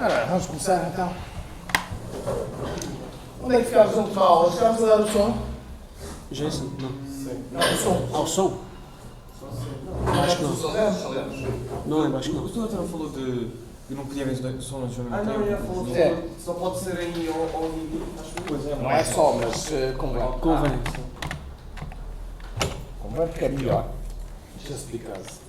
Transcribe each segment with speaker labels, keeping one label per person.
Speaker 1: Ora, vamos começar então. Onde é que ficámos no final? Chegámos a dar o som?
Speaker 2: Jason? Não.
Speaker 1: Não, o som.
Speaker 2: Ah, o som?
Speaker 1: Acho que não.
Speaker 2: Não, acho que não.
Speaker 3: O senhor também falou de não podia ver os sons ao mesmo tempo.
Speaker 4: não, já falou que
Speaker 1: É.
Speaker 4: só pode ser em ou MIDI, acho que
Speaker 3: Pois é,
Speaker 1: Não é só, mas convém.
Speaker 2: Convém.
Speaker 1: Convém porque é melhor. Just because.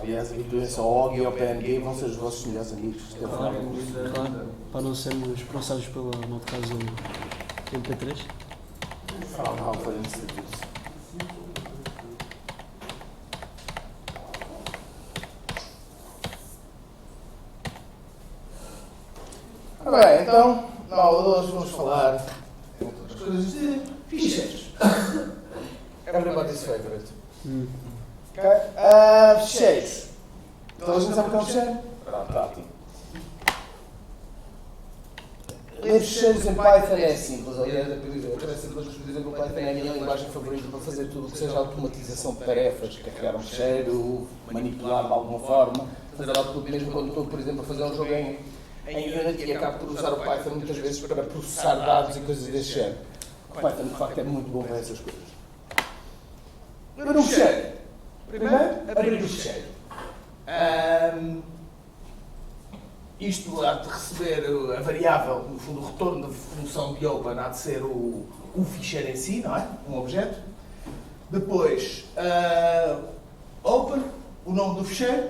Speaker 1: Aliás, aqui só OG ou PNG vão ser os vossos melhores amigos. Isto é o final do curso.
Speaker 2: Claro, para não sermos processados pela, no caso, MP3.
Speaker 1: Fará foi nesse serviço. Bem, então, na aula de hoje vamos falar de outras coisas de ficheiros. Everybody's favorite. Ok? Ficheiros. Toda a gente sabe o que é um ficheiro? Pronto, ótimo. Ler ficheiros em Python é simples. Aliás, eu quero sempre que, por exemplo, o Python é a minha linguagem favorita para fazer tudo o que seja automatização de tarefas, carregar um ficheiro, manipular de alguma forma, fazer output mesmo quando estou, por exemplo, a fazer um jogo em Unity e acabo por usar o Python muitas vezes para processar dados e coisas desse género. O Python, de facto, é muito bom para essas coisas. Ler um ficheiro. Primeiro, abrir o ficheiro. Isto há de receber a variável, no fundo, o retorno da função de open há de ser o ficheiro em si, não é? Um objeto. Depois, open, o nome do ficheiro,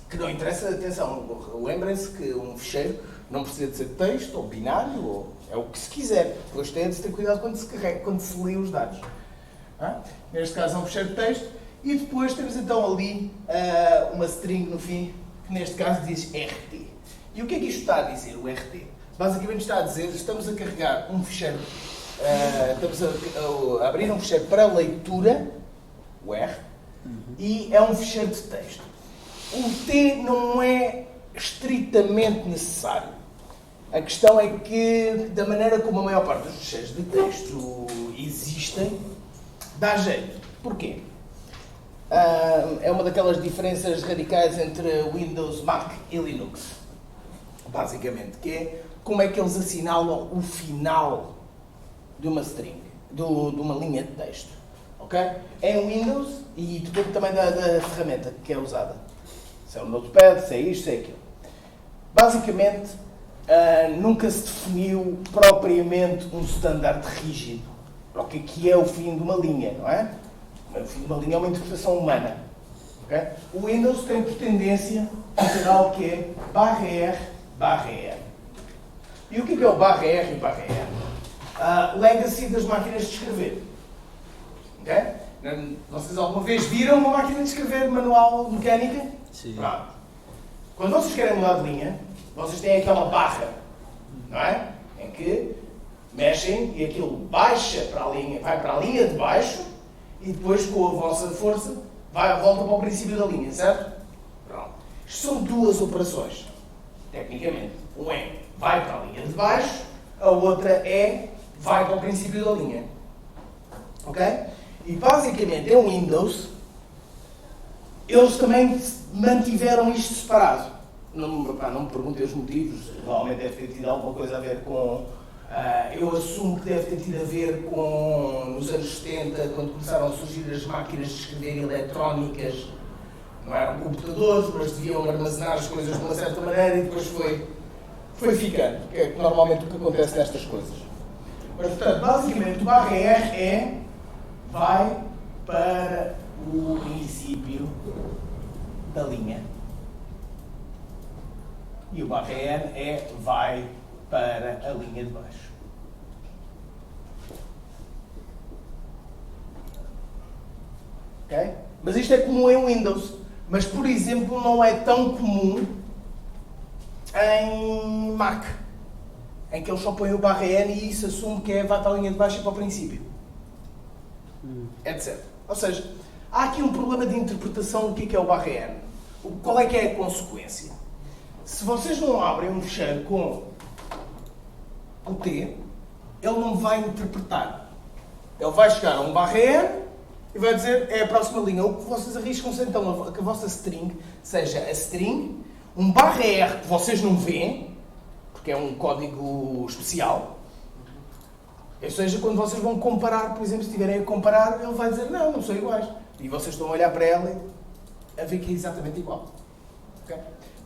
Speaker 1: que não interessa, atenção, lembrem-se que um ficheiro não precisa de ser texto ou binário, ou é o que se quiser. Depois tem de se ter cuidado quando se carrega, quando se lê os dados. Neste caso é um ficheiro de texto. E depois temos então ali uma string no fim, que neste caso diz RT. E o que é que isto está a dizer, o RT? Basicamente está a dizer, estamos a carregar um ficheiro, estamos a abrir um ficheiro para leitura, o R, e é um ficheiro de texto. O T não é estritamente necessário. A questão é que, da maneira como a maior parte dos ficheiros de texto existem, dá jeito. Porquê? É uma daquelas diferenças radicais entre Windows, Mac e Linux, basicamente, que é como é que eles assinalam o final de uma string, de uma linha de texto, ok? É em Windows e depende também da ferramenta que é usada, se é o Notepad, se é isto, se é aquilo. Basicamente, nunca se definiu propriamente um standard rígido para o que é o fim de uma linha, não é? O fim de uma linha é uma interpretação humana. Okay? O Windows tem por tendência a dizer algo que é /R/R. E o que é o /R e /R? Legacy das máquinas de escrever. Okay? Vocês alguma vez viram uma máquina de escrever manual mecânica?
Speaker 2: Sim.
Speaker 1: Pronto. Quando vocês querem mudar de linha, vocês têm aquela barra, não é? Em que mexem e aquilo baixa para a linha, vai para a linha de baixo e depois, com a vossa força, volta para o princípio da linha, certo? Pronto. Isto são duas operações, tecnicamente. Um é vai para a linha de baixo, a outra é vai para o princípio da linha. Ok? E basicamente, em Windows, eles também mantiveram isto separado. Não me perguntem os motivos, provavelmente deve ter tido alguma coisa a ver com... eu assumo que deve ter tido a ver com, nos anos 70, quando começaram a surgir as máquinas de escrever eletrónicas, não eram computadores, mas deviam armazenar as coisas de uma certa maneira e depois foi ficando, que é normalmente o que acontece nestas coisas. Mas, portanto, basicamente, o /R é vai para o princípio da linha e o /R é vai para a linha de baixo. Ok? Mas isto é comum em Windows. Mas, por exemplo, não é tão comum em Mac, em que eles só põem o /N e isso assume que é vai para a linha de baixo e para o princípio. Etc. Ou seja, há aqui um problema de interpretação do que é o /N. Qual é que é a consequência? Se vocês não abrem um ficheiro com o T, ele não vai interpretar. Ele vai chegar a um /R e vai dizer é a próxima linha. O que vocês arriscam-se então que a vossa string seja a string, Um /R que vocês não veem, porque é um código especial. Ou seja, quando vocês vão comparar, por exemplo, se estiverem a comparar, ele vai dizer, não são iguais. E vocês estão a olhar para ela e a ver que é exatamente igual. Okay?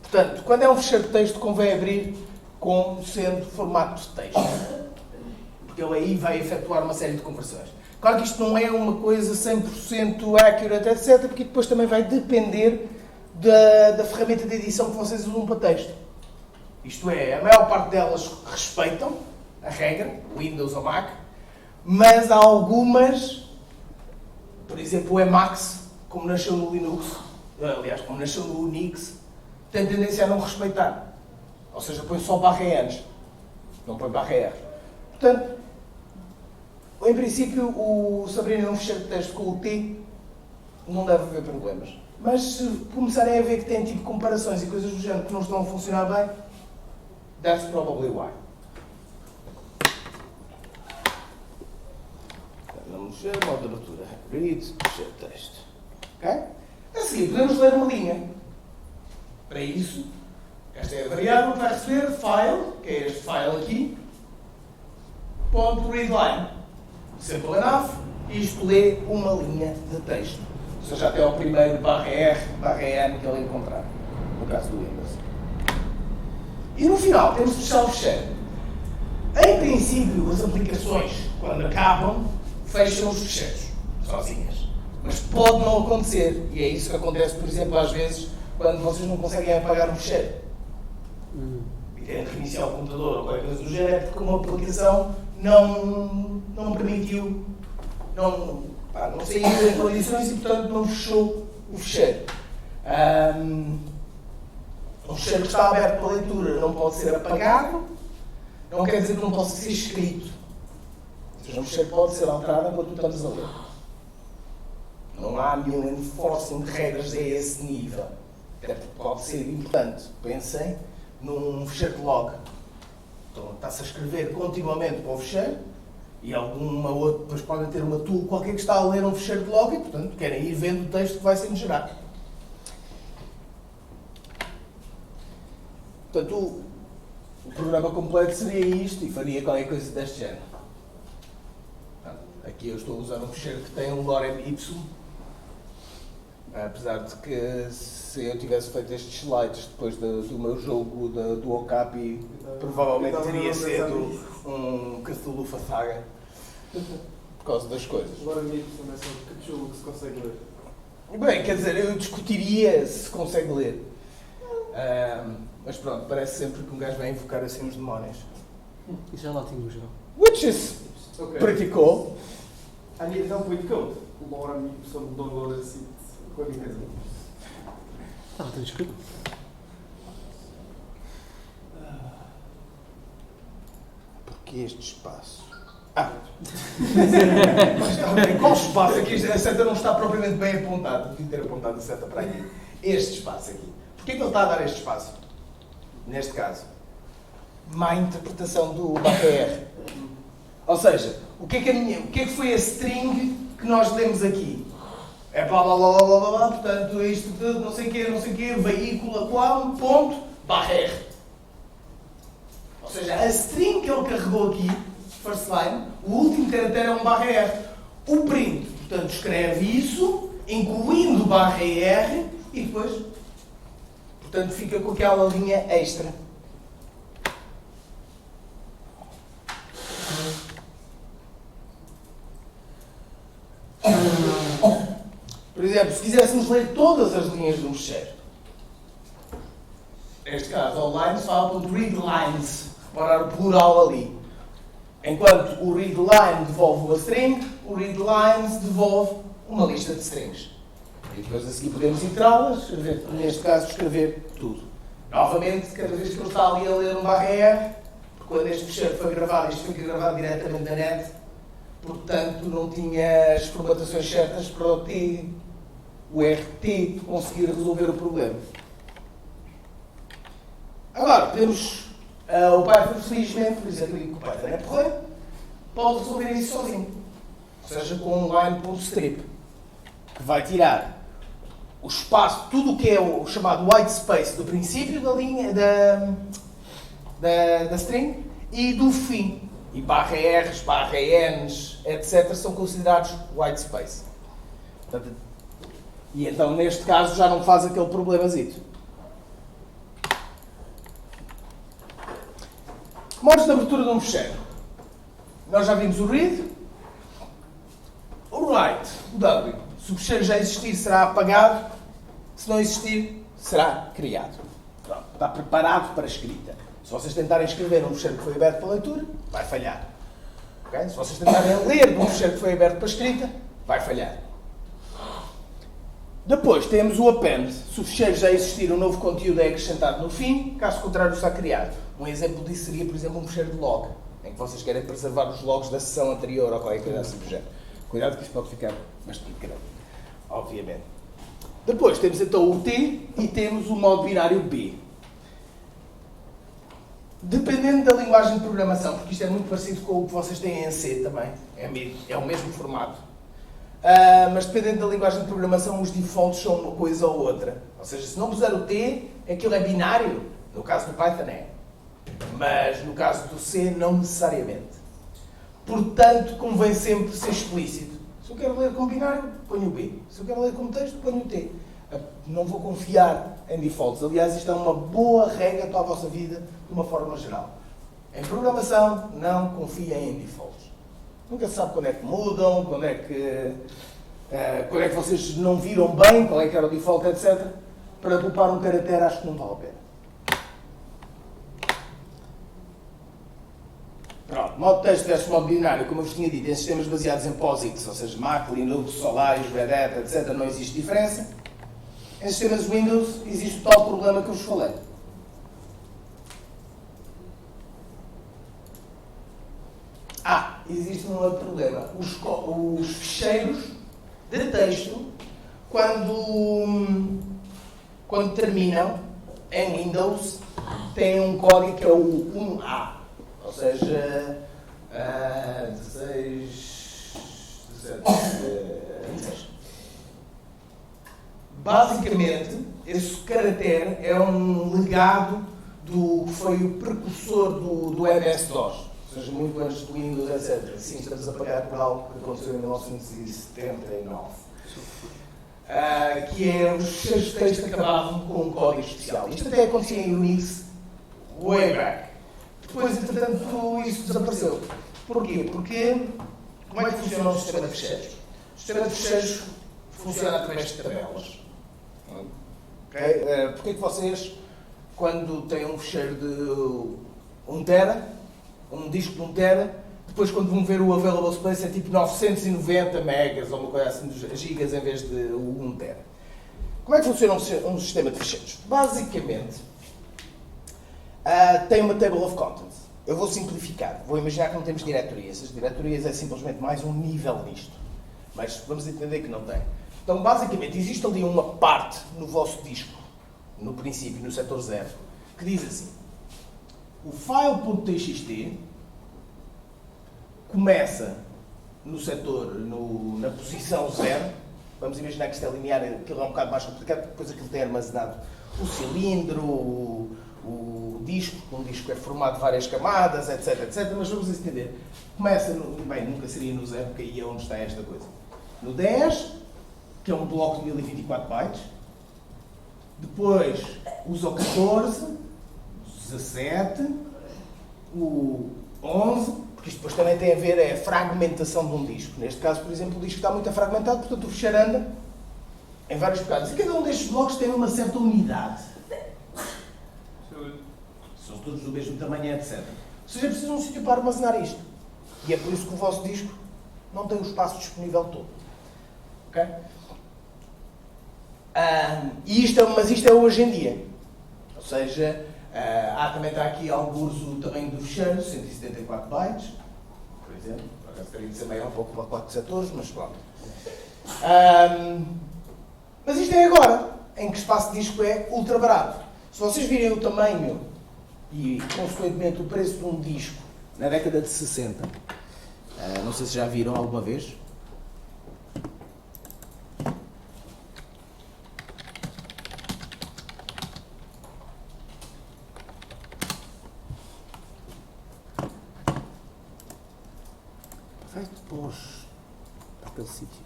Speaker 1: Portanto, quando é um fecheiro de texto, convém abrir como sendo formato de texto. Porque ele aí vai efetuar uma série de conversões. Claro que isto não é uma coisa 100% accurate, etc., porque depois também vai depender da ferramenta de edição que vocês usam para texto. Isto é, a maior parte delas respeitam a regra, Windows ou Mac, mas há algumas, por exemplo o Emacs, como nasceu no Linux, aliás, como nasceu no Unix, tem tendência a não respeitar. Ou seja, põe só /Ns, não põe /R. Portanto, em princípio, se abrirem um fecheiro de texto com o T, não deve haver problemas. Mas se começarem a ver que têm tipo comparações e coisas do género que não estão a funcionar bem, that's probably why. Vamos ver, modo de abertura. Read, fecheiro de texto. Ok? A seguir, podemos ler uma linha. Para isso, esta é a variável que vai receber file, que é este file aqui, ponto readline. Simple enough, isto lê uma linha de texto. Ou seja, até ao primeiro /R/N que ele encontrar, no caso do Windows. E no final, temos de fechar o fecheiro. Em princípio, as aplicações, quando acabam, fecham os fecheiros, sozinhas. Mas pode não acontecer. E é isso que acontece, por exemplo, às vezes, quando vocês não conseguem apagar um fecheiro. E terem que reiniciar o computador ou qualquer coisa do género, é porque uma aplicação não permitiu, não saiu em condições e, portanto, não fechou o fecheiro. Um fecheiro que está aberto para leitura não pode ser apagado, não quer dizer que não possa ser escrito. Ou seja, um fecheiro pode ser alterado enquanto tu estás a ler. Não há nenhum enforcing de regras a esse nível. Até porque pode ser importante. Pensem num fecheiro de log. Então, está-se a escrever continuamente para o fecheiro e alguma outra, depois podem ter uma tool qualquer que está a ler um fecheiro de log e, portanto, querem ir vendo o texto que vai sendo gerado. Portanto, o programa completo seria isto e faria qualquer coisa deste género. Aqui eu estou a usar um fecheiro que tem um lorem ipsum, apesar de que se eu tivesse feito estes slides depois do meu jogo do Okapi, provavelmente teria sido um Cthulhu Fathaga, por causa das coisas.
Speaker 4: Agora mesmo também são que jogo que se consegue ler.
Speaker 1: Bem, quer dizer, eu discutiria se consegue ler. Mas pronto, parece sempre que um gajo vai invocar assim os demónios.
Speaker 2: Isso já lá tínhamos já.
Speaker 1: Which is pretty cool.
Speaker 4: I need help with code. O Laura me pessoa de download assim, qualquer coisa.
Speaker 2: Estava tudo escrito.
Speaker 1: Porque este espaço? Mas está bem, qual espaço? Aqui a seta não está propriamente bem apontada. Devia ter apontado a seta para aqui. Este espaço aqui. Porquê que ele está a dar este espaço? Neste caso. Má interpretação do /R. Ou seja, o que é que foi a string que nós lemos aqui? É blá blá blá blá blá blá, portanto, isto tudo, não sei o quê, veículo, qual, ponto, /R. Ou seja, a string que ele carregou aqui, first line, o último caractere é um /R. O print, portanto, escreve isso, incluindo /R, e depois, portanto, fica com aquela linha extra. Por exemplo, se quiséssemos ler todas as linhas de um fecheiro, neste caso, all lines file.readlines, reparar o plural ali. Enquanto o readline devolve uma string, o readlines devolve uma lista de strings. E depois a seguir podemos iterá-las, neste caso, escrever tudo. Novamente, cada vez que ele está ali a ler um /R, porque quando este fecheiro foi gravado, isto foi gravado diretamente da net, portanto não tinha as formatações certas para o RT conseguir resolver o problema. Agora, temos o Python, felizmente, por exemplo, que o Python é porreiro, pode resolver isso sozinho. Ou seja, com um line.strip, que vai tirar o espaço, tudo o que é o chamado white space do princípio da linha da string e do fim. E barra R's, barra N's, etc. são considerados white space. Portanto, e então, neste caso, já não faz aquele problemazito. Modos de abertura de um fecheiro. Nós já vimos o read. O write, o W. Se o fecheiro já existir, será apagado. Se não existir, será criado. Pronto, está preparado para a escrita. Se vocês tentarem escrever num fecheiro que foi aberto para leitura, vai falhar. Okay? Se vocês tentarem ler num fecheiro que foi aberto para escrita, vai falhar. Depois temos o append. Se o fecheiro já existir, um novo conteúdo é acrescentado no fim, caso contrário está criado. Um exemplo disso seria, por exemplo, um fecheiro de log, em que vocês querem preservar os logs da sessão anterior ou qualquer coisa assim do género. Cuidado que isso pode ficar bastante grande, obviamente. Depois temos então o T e temos o modo binário B. Dependendo da linguagem de programação, porque isto é muito parecido com o que vocês têm em C também, é o mesmo formato. Mas dependendo da linguagem de programação, os defaults são uma coisa ou outra. Ou seja, se não puser o T, aquilo é binário. No caso do Python é. Mas no caso do C, não necessariamente. Portanto, convém sempre ser explícito. Se eu quero ler com binário, ponho o B. Se eu quero ler com texto, ponho o T. Não vou confiar em defaults. Aliás, isto é uma boa regra para a vossa vida, de uma forma geral. Em programação, não confiem em defaults. Nunca se sabe quando é que mudam, quando é que vocês não viram bem, qual é que era o default, etc. Para poupar um caractere, acho que não vale a pena. Pronto, modo texto versus modo binário, como eu vos tinha dito, em sistemas baseados em POSIX, ou seja, Mac, Linux, Solaris, Red Hat, etc., não existe diferença. Em sistemas Windows existe o tal problema que eu vos falei. Existe um outro problema. Os ficheiros de texto, quando terminam em Windows, têm um código que é o 1A. Ou seja, 16. Basicamente, esse caractere é um legado do que foi o precursor do MS-DOS. Ou seja, muito antes do Windows, etc. Sim, estamos a pagar por algo que aconteceu em 1979. Que é os ficheiros de texto acabavam com um código especial. Isto até acontecia em Unix way back. Depois, entretanto, isso desapareceu. Porquê? Porque como é que funciona o sistema de ficheiros? O sistema de ficheiros funciona através de tabelas. Okay? Porquê que vocês, quando têm um ficheiro de 1 tera, um disco de 1 tera, depois quando vão ver o available space é tipo 990 megas ou uma coisa assim, gigas em vez de o 1 tera. Como é que funciona um sistema de ficheiros? Basicamente, tem uma table of contents. Eu vou simplificar. Vou imaginar que não temos diretorias. As diretorias é simplesmente mais um nível nisto. Mas vamos entender que não tem. Então, basicamente, existe ali uma parte no vosso disco, no princípio, no setor 0, que diz assim: o file.txt começa no setor, na posição 0. Vamos imaginar que isto é linear, aquilo é um bocado mais complicado, porque depois aquilo tem armazenado o cilindro, o disco, um disco é formado de várias camadas, etc, etc. Mas vamos entender. Começa bem, nunca seria no 0, porque aí é onde está esta coisa. No 10, que é um bloco de 1024 bytes. Depois usa o 14, o 17, o 11, porque isto depois também tem a ver a fragmentação de um disco. Neste caso, por exemplo, o disco está muito fragmentado, portanto o ficheiro anda em vários bocados. E cada um destes blocos tem uma certa unidade. São todos do mesmo tamanho, etc. Ou seja, precisa de um sítio para armazenar isto. E é por isso que o vosso disco não tem o espaço disponível todo. Ok? Mas isto é hoje em dia. Ou seja, também está aqui alguns o tamanho do ficheiro, 174 bytes, por exemplo. Por acaso teria de ser maior um pouco para 4 setores, mas pronto. Mas isto é agora, em que espaço de disco é ultra barato. Se vocês virem o tamanho e, consequentemente, o preço de um disco na década de 60, não sei se já viram alguma vez.
Speaker 2: Vai depois para aquele sítio.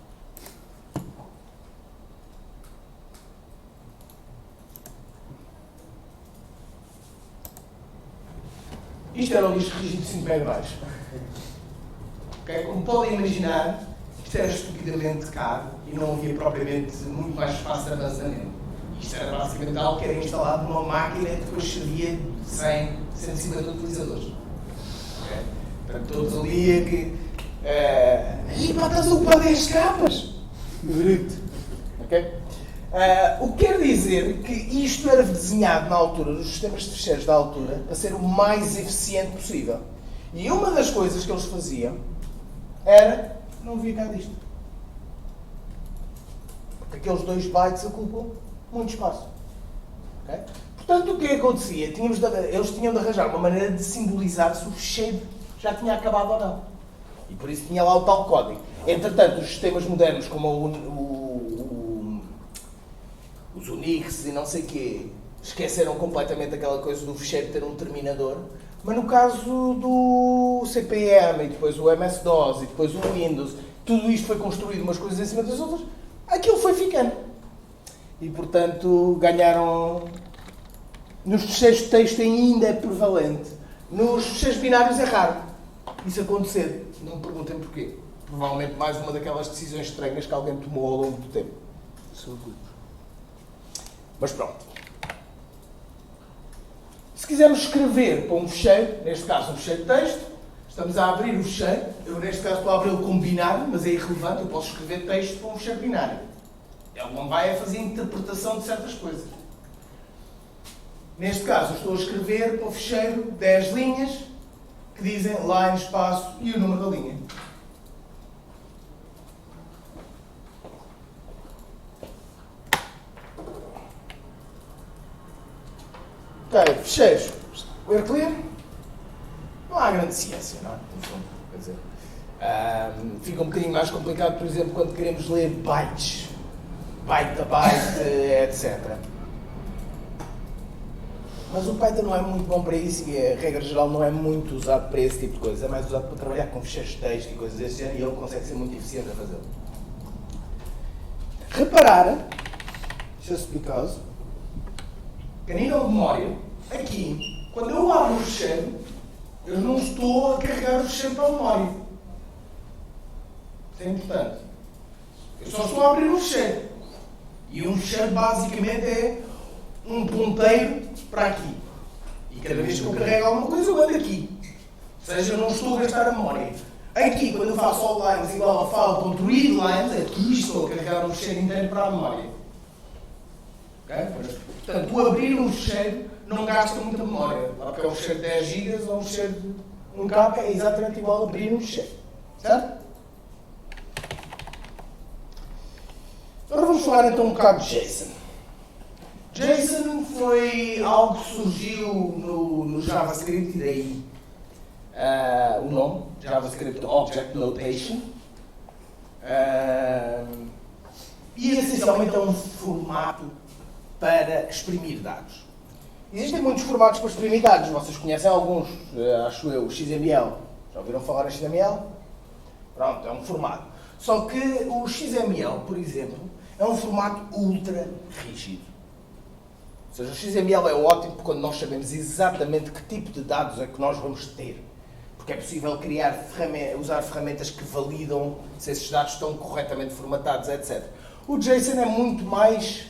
Speaker 1: Isto era um disco rígido de 5 MB. Okay? Como podem imaginar, isto era estupidamente caro e não havia propriamente muito mais espaço de armazenamento. Isto era basicamente algo que era instalado numa máquina que depois servia de 100, 150 utilizadores. Okay? Portanto, todos ali é que. E pá, estás a ocupar 10 capas! Bruto. Okay? O que quer dizer que isto era desenhado na altura, nos sistemas de ficheiros da altura, para ser o mais eficiente possível. E uma das coisas que eles faziam era, não havia cá disto. Porque aqueles 2 bytes ocupam muito espaço. Okay? Portanto, o que acontecia? Eles tinham de arranjar uma maneira de simbolizar se o ficheiro já tinha acabado ou não. E por isso tinha lá o tal código. Entretanto, os sistemas modernos, como os Unix e não sei o quê, esqueceram completamente aquela coisa do ficheiro ter um terminador. Mas no caso do CP/M e depois o MS-DOS e depois o Windows, tudo isto foi construído umas coisas em cima das outras, aquilo foi ficando. E portanto ganharam. Nos ficheiros de texto ainda é prevalente. Nos ficheiros binários é raro isso acontecer. Não me perguntem porquê. Provavelmente mais uma daquelas decisões estranhas que alguém tomou ao longo do tempo. Mas pronto. Se quisermos escrever para um ficheiro, neste caso um ficheiro de texto, estamos a abrir o ficheiro. Eu neste caso estou a abri-lo como binário, mas é irrelevante, eu posso escrever texto para um ficheiro binário. Ele não vai fazer interpretação de certas coisas. Neste caso, eu estou a escrever para o ficheiro 10 linhas que dizem line, espaço e o número da linha. Ok, ficheiros. We're clear? Não há grande ciência, não é? No fundo, quer dizer, fica um bocadinho mais complicado, por exemplo, quando queremos ler bytes. Byte a byte, etc. Mas o Python não é muito bom para isso e, a regra geral, não é muito usado para esse tipo de coisas. É mais usado para trabalhar com ficheiros de texto e coisas desse género e ele consegue ser muito eficiente a fazê-lo. Reparar, just because, que a nível de memória, aqui, quando eu abro o ficheiro, eu não estou a carregar o ficheiro para a memória. Isso é importante. Eu só estou a abrir o ficheiro. E um ficheiro basicamente é um ponteiro para aqui. E cada vez que eu carrego alguma coisa, eu ando aqui. Ou seja, eu não estou a gastar a memória. Aqui, quando eu faço all lines igual a file.readlines, aqui estou a carregar um ficheiro inteiro para a memória. Okay? Portanto, o abrir um ficheiro não gasta muita memória. Porque é um ficheiro de 10 GB ou um ficheiro de 1K é exatamente igual a abrir um ficheiro. Certo? Agora vamos falar então um bocado de JSON. JSON foi algo que surgiu no JavaScript, e daí o nome, JavaScript Object Notation. E essencialmente é um formato para exprimir dados. Existem muitos formatos para exprimir dados, vocês conhecem alguns, acho eu, o XML. Já ouviram falar em XML? Pronto, é um formato. Só que o XML, por exemplo, é um formato ultra rígido. Ou seja, o XML é ótimo quando nós sabemos exatamente que tipo de dados é que nós vamos ter. Porque é possível usar ferramentas que validam se esses dados estão corretamente formatados, etc. O JSON é muito mais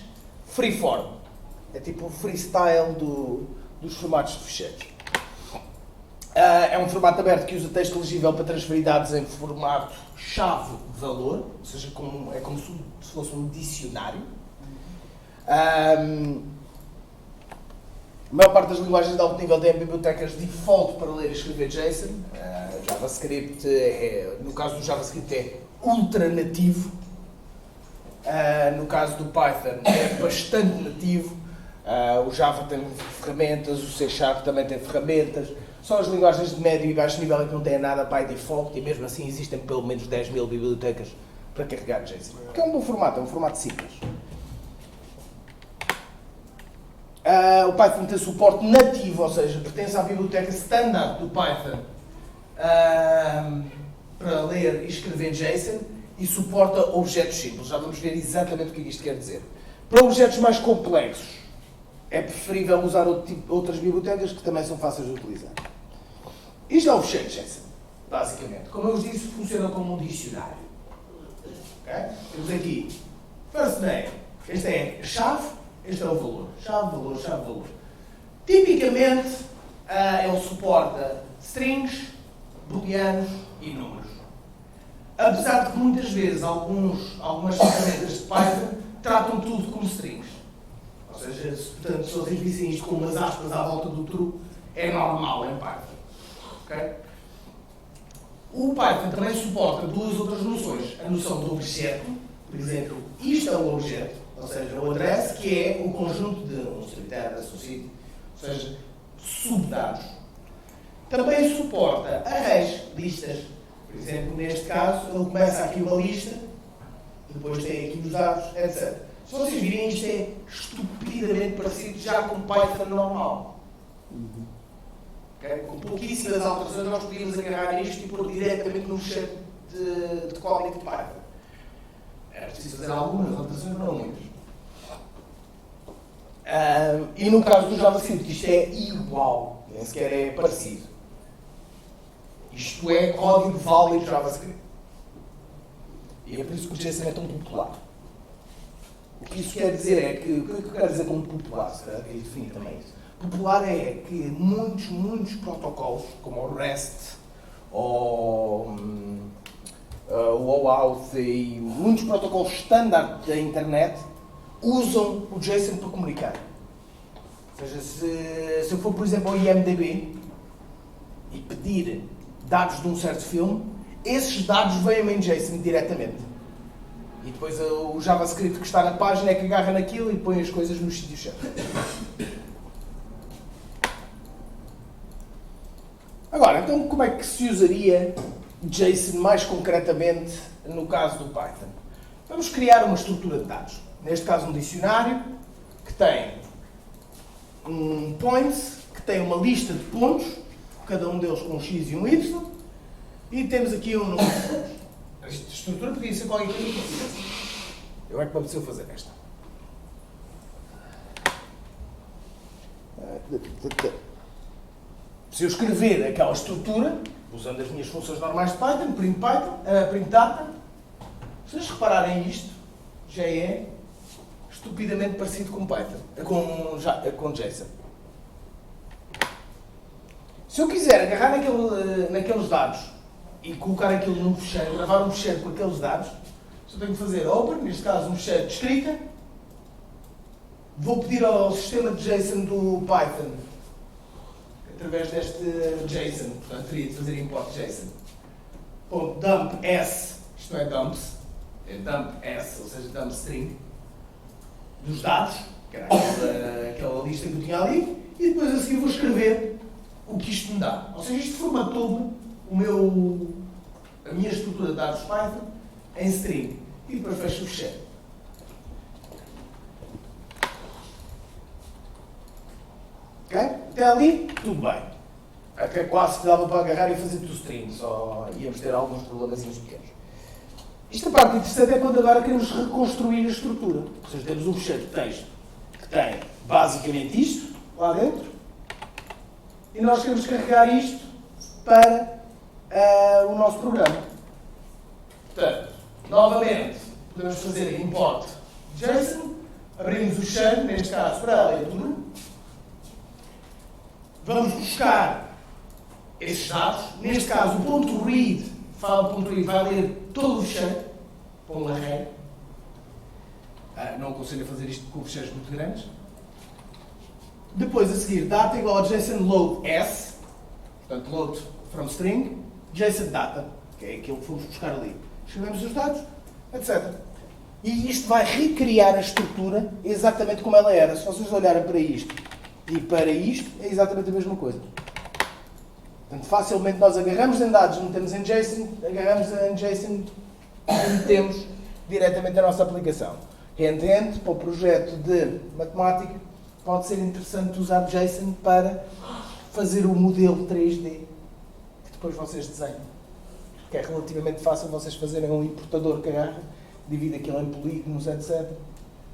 Speaker 1: freeform. É tipo o freestyle dos formatos de ficheiros. É um formato aberto que usa texto legível para transferir dados em formato chave-valor, ou seja, é como se fosse um dicionário. A maior parte das linguagens de alto nível têm bibliotecas default para ler e escrever JSON. JavaScript, no caso do JavaScript, é ultra nativo. No caso do Python, é bastante nativo. O Java tem ferramentas, o C# também tem ferramentas. Só as linguagens de médio e baixo nível é que não têm nada by default e mesmo assim existem pelo menos 10.000 bibliotecas para carregar JSON. Porque é um bom formato, é um formato simples. O Python tem suporte nativo, ou seja, pertence à biblioteca standard do Python. para ler e escrever JSON e suporta objetos simples. Já vamos ver exatamente o que isto quer dizer. Para objetos mais complexos, é preferível usar outras bibliotecas que também são fáceis de utilizar. Isto é o fecheiro JSON, basicamente. Como eu vos disse, funciona como um dicionário. Okay? Temos aqui first name. Este é a chave, este é o valor. Chave, valor, chave, valor. Tipicamente, ele suporta strings, booleanos e números. Apesar de que muitas vezes algumas ferramentas de Python tratam tudo como strings. Ou seja, portanto, se vocês vissem isto com umas aspas à volta do true, é normal em Python. Okay? O Python também suporta duas outras noções. A noção do objeto, por exemplo, isto é um objeto, ou seja, o address, que é o conjunto de um street address, um sítio, ou seja, subdados. Também suporta arrays, listas. Por exemplo, neste caso, ele começa aqui uma lista, depois tem aqui os dados, etc. Se vocês virem, isto é estupidamente parecido já com Python normal. Okay? Com pouquíssimas alterações, nós podíamos agarrar isto e pôr diretamente no fecheiro de código de Python. Era preciso fazer algumas alterações, não muitas. E no caso do JavaScript, isto é igual, nem sequer é parecido. Isto é código válido JavaScript. E é por isso que o JSON é tão popular. O que isso quer dizer é que, o que eu quero dizer com popular, se calhar queria definir também isso. Popular é que muitos protocolos, como o REST, ou o OAuth e muitos protocolos standard da internet, usam o JSON para comunicar. Ou seja, se eu for, por exemplo, ao IMDb e pedir dados de um certo filme, esses dados vêm em JSON diretamente. E depois o JavaScript que está na página é que agarra naquilo e põe as coisas nos sítios certos. Agora, então como é que se usaria JSON mais concretamente no caso do Python? Vamos criar uma estrutura de dados. Neste caso um dicionário que tem um points, que tem uma lista de pontos, cada um deles com um X e um Y, e temos aqui um número de pontos. A estrutura podia ser qualquer coisa que fizesse. Eu é que me apeteceu fazer esta. Se eu escrever aquela estrutura, usando as minhas funções normais de Python, print data, se vocês repararem isto, já é estupidamente parecido com Python, com JSON. Se eu quiser agarrar naqueles dados e colocar aquilo num fecheiro, gravar um fecheiro com aqueles dados, só tenho que fazer open, neste caso um fecheiro de escrita, vou pedir ao sistema de JSON do Python, através deste JSON, portanto teria de fazer import JSON, .dump s, isto não é dumps, é dump s, ou seja, dump string, dos dados, que era aquela lista que eu tinha ali, e depois a seguir vou escrever o que isto me dá. Ou seja, isto formatou a minha estrutura de dados Python em string. E depois fecho o fecheiro. Ok? Até ali, tudo bem. Até quase que dava para agarrar e fazer tudo string. Só íamos ter alguns problemazinhos pequenos. Esta parte interessante é quando agora queremos reconstruir a estrutura. Ou seja, temos um fecheiro de texto que tem basicamente isto lá dentro. E nós queremos carregar isto para o nosso programa. Portanto, novamente, podemos fazer import JSON, abrimos o fecheiro, neste caso para a leitura, vamos buscar esses dados, neste caso o .read, file.read vai ler todo o fecheiro, para um array. Não aconselho a fazer isto com fecheiros muito grandes. Depois, a seguir, data igual a JSON load s, portanto, load from string, JSON data, que é aquilo que fomos buscar ali. Escrevemos os dados, etc. E isto vai recriar a estrutura exatamente como ela era. Se vocês olharem para isto e para isto, é exatamente a mesma coisa. Portanto, facilmente nós agarramos em dados, metemos em JSON, agarramos em JSON e metemos diretamente na nossa aplicação. End-to-end, para o projeto de matemática, pode ser interessante usar JSON para fazer o modelo 3D que depois vocês desenham. que é relativamente fácil vocês fazerem um importador que agarra, divide aquilo em polígonos, etc.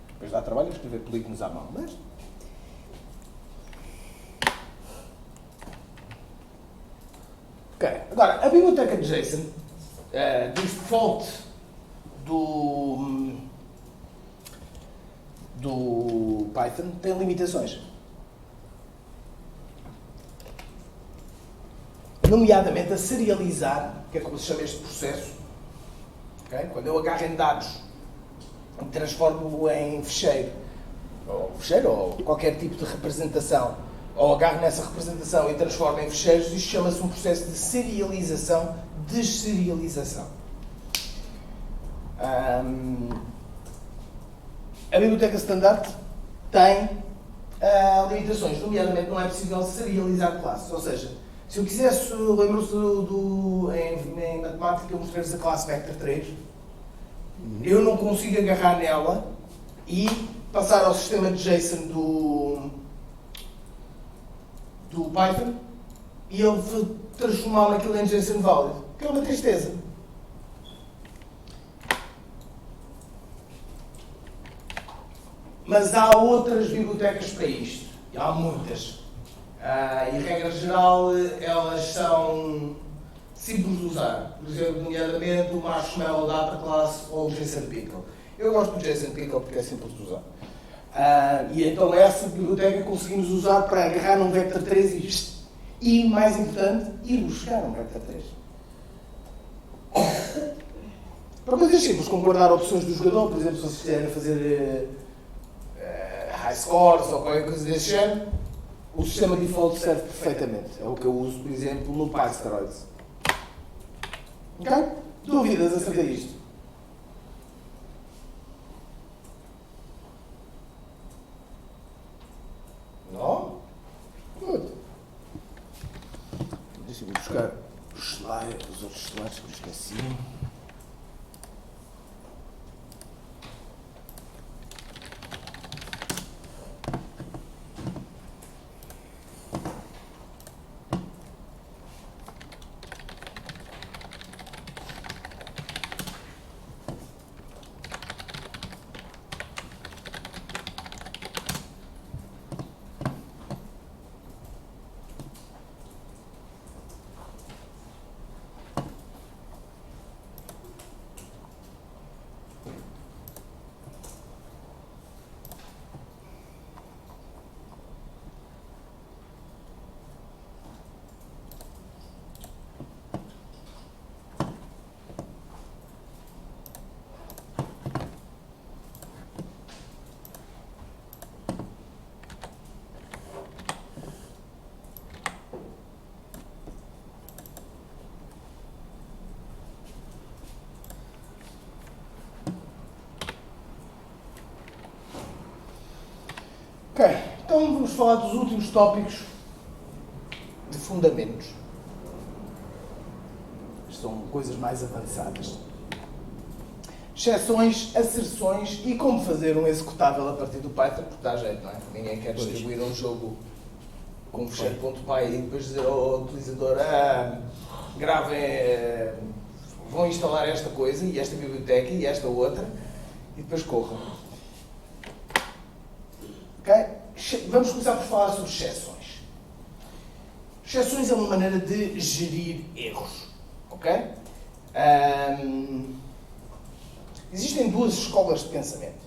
Speaker 1: Depois dá trabalho escrever polígonos à mão, mas... Ok, agora, a biblioteca de JSON, do default do Python, tem limitações. Nomeadamente a serializar, que é como se chama este processo. Okay? Quando eu agarro em dados e transformo-o em ficheiro ou qualquer tipo de representação, ou agarro nessa representação e transformo em ficheiros, isto chama-se um processo de serialização, deserialização. A biblioteca standard tem limitações, nomeadamente não é possível serializar classes, ou seja, se eu quisesse, lembro-se em matemática, eu mostrei-vos a classe vector 3, eu não consigo agarrar nela e passar ao sistema de JSON do Python e ele transformar naquilo em JSON válido, que é uma tristeza. Mas há outras bibliotecas para isto, e há muitas. E, regra geral, elas são simples de usar. Por exemplo, nomeadamente o Marshmallow Data Class ou o JSON Pickle. Eu gosto do JSON Pickle porque é simples de usar. E então essa biblioteca conseguimos usar para agarrar um vector 3 e, mais importante, ir buscar um vector 3. Para coisas simples, como guardar opções do jogador, por exemplo, se vocês quiserem fazer high scores ou qualquer coisa desse género, o sistema default serve perfeitamente. É o que eu uso, por exemplo, no PySteroids. Ok? Dúvidas acerca disto? Não? Good. Deixa-me buscar os outros slides que eu esqueci. Ok, então vamos falar dos últimos tópicos de fundamentos. São coisas mais avançadas. Exceções, asserções e como fazer um executável a partir do Python, porque dá jeito, não é? Ninguém quer distribuir um jogo com fecheiro.py e depois dizer ao utilizador gravem, vão instalar esta coisa e esta biblioteca e esta outra e depois corram. Okay? Vamos começar por falar sobre exceções. Exceções é uma maneira de gerir erros. Okay? Existem duas escolas de pensamento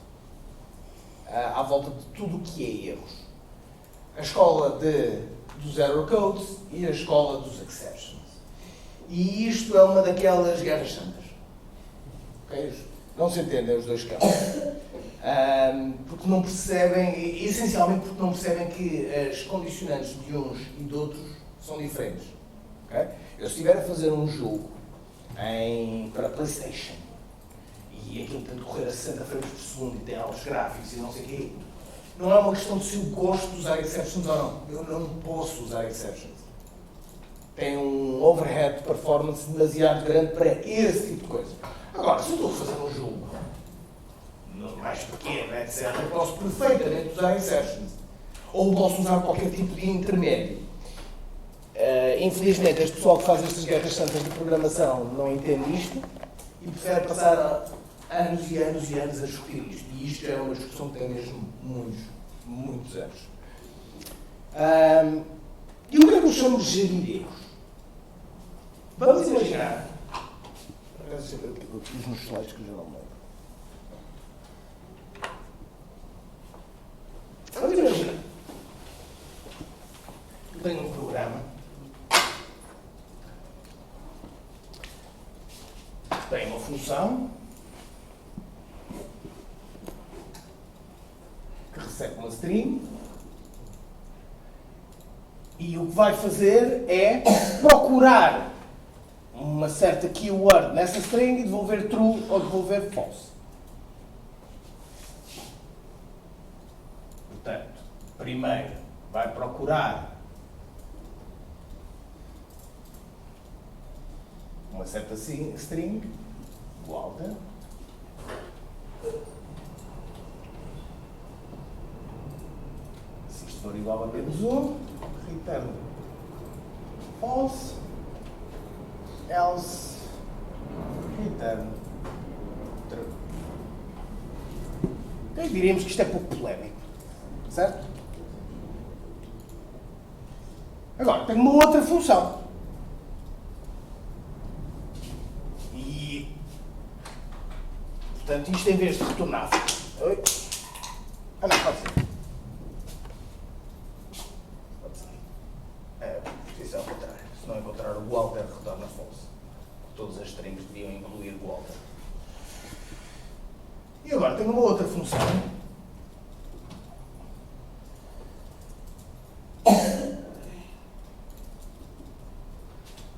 Speaker 1: à volta de tudo o que é erros. A escola dos error codes e a escola dos exceptions. E isto é uma daquelas guerras santas. Okay? Não se entendem os dois campos. Porque não percebem, essencialmente porque não percebem que as condicionantes de uns e de outros são diferentes. Okay? Eu se estiver a fazer um jogo para PlayStation e aquilo tem de correr a 60 frames por segundo e tem altos gráficos e não sei o quê, não é uma questão de se eu gosto de usar exceptions ou não. Eu não posso usar exceptions. Tem um overhead de performance demasiado grande para esse tipo de coisa. Agora, se eu estou a fazer um jogo mais pequeno, etc., eu posso perfeitamente usar exceptions. Ou posso usar qualquer tipo de intermédio. Infelizmente, este pessoal que faz estas guerras santas de programação não entende isto e prefere passar anos e anos e anos a discutir isto. E isto é uma discussão que tem mesmo muitos anos. E o que é que eu chamo de gerir erros? Vamos imaginar. Eu fiz uns slides que eu já não me lembro. Vamos imaginar. Eu tenho um programa. Tem uma função que recebe uma string e o que vai fazer é procurar uma certa keyword nessa string e devolver true ou devolver false. Portanto, primeiro vai procurar uma certa string, Walter, se isto for igual a menos 1, return false, else return true. Então diríamos que isto é pouco polémico, certo? Agora, tenho uma outra função. Portanto, isto em vez de retornar... Oi? Ah, não, pode ser. Pode ser. Isto é ao contrário. Se não encontrar o Walter, retorna false. Todas as strings deviam incluir o Walter. E agora tenho uma outra função.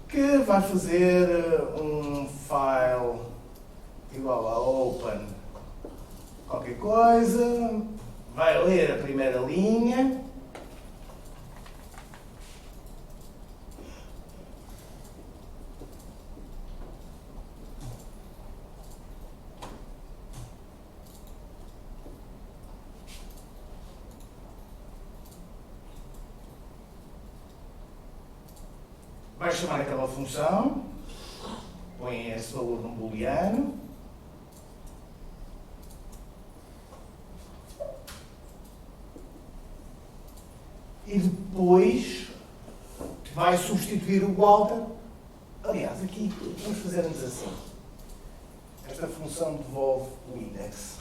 Speaker 1: Que vai fazer um file igual a open qualquer coisa, vai ler a primeira linha, vai chamar aquela função, põe esse valor num booleano, e depois vai substituir o Walter. Aliás, aqui vamos fazer antes assim. Esta função devolve o index.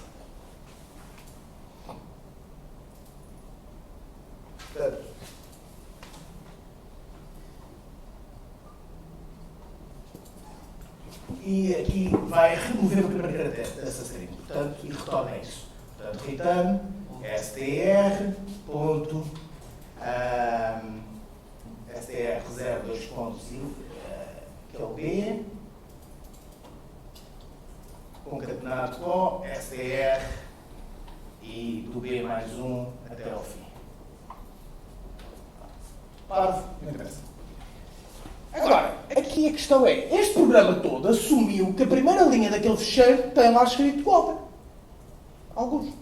Speaker 1: Portanto, e aqui vai remover o primeiro caractere dessa string. Portanto, e retorna isso. Portanto, return str. str 02 pontos que é o B, concatenado com str e do B mais 1 até ao fim. Parvo, não interessa. Agora, aqui a questão é, este programa todo assumiu que a primeira linha daquele fecheiro tem lá escrito Walter. Alguns.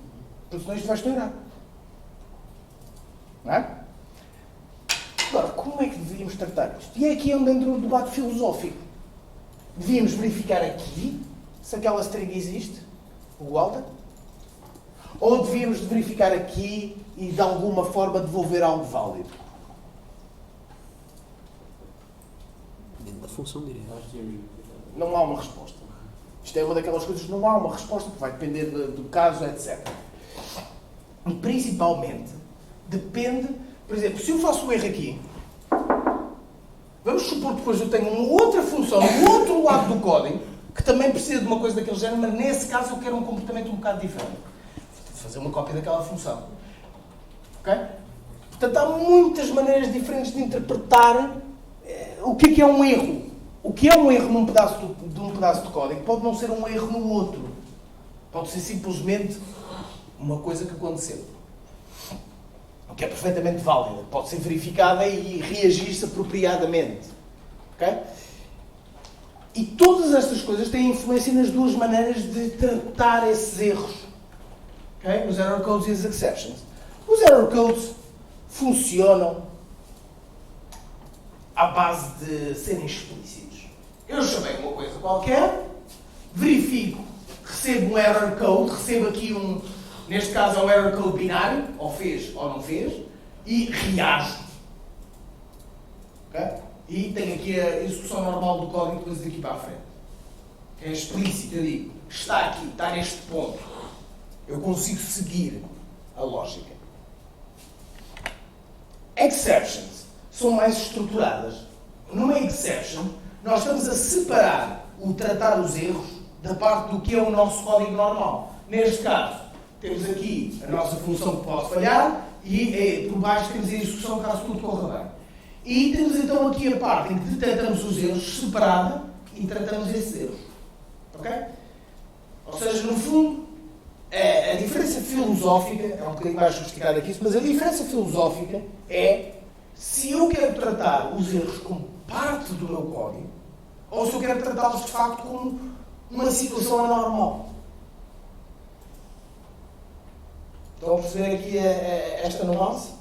Speaker 1: Porque senão isto vai estourar. Não é? Agora, como é que deveríamos tratar isto? E é aqui onde entra o debate filosófico. Devíamos verificar aqui se aquela string existe, o Walter, ou devíamos verificar aqui e de alguma forma devolver algo válido?
Speaker 2: Dentro da função direta.
Speaker 1: Não há uma resposta. Isto é uma daquelas coisas que não há uma resposta, que vai depender do caso, etc. E principalmente, depende, por exemplo, se eu faço um erro aqui, vamos supor que depois eu tenho uma outra função no outro lado do código, que também precisa de uma coisa daquele género, mas nesse caso eu quero um comportamento um bocado diferente. Vou fazer uma cópia daquela função. Ok? Portanto, há muitas maneiras diferentes de interpretar o que é um erro. O que é um erro num pedaço de código pode não ser um erro no outro. Pode ser simplesmente uma coisa que aconteceu. O que é perfeitamente válida. Pode ser verificada e reagir-se apropriadamente. Ok? E todas estas coisas têm influência nas duas maneiras de tratar esses erros. Ok? Os error codes e as exceptions. Os error codes funcionam à base de serem explícitos. Eu chamei uma coisa qualquer, verifico, recebo um error code, recebo aqui neste caso é um error code binário, ou fez ou não fez, e reajo. Okay? E tenho aqui a execução normal do código depois daqui para a frente. É explícito, eu digo, está aqui, está neste ponto. Eu consigo seguir a lógica. Exceptions são mais estruturadas. Numa exception, nós estamos a separar o tratar os erros da parte do que é o nosso código normal. Neste caso, temos aqui a nossa função que pode falhar e por baixo temos a execução caso tudo corra bem. E temos então aqui a parte em que detectamos os erros separada e tratamos esses erros. Ok? Ou seja, no fundo, a diferença filosófica, é um bocadinho mais sofisticado aqui, mas a diferença filosófica é se eu quero tratar os erros como parte do meu código ou se eu quero tratá-los de facto como uma situação anormal. Estão a perceber aqui esta nuance?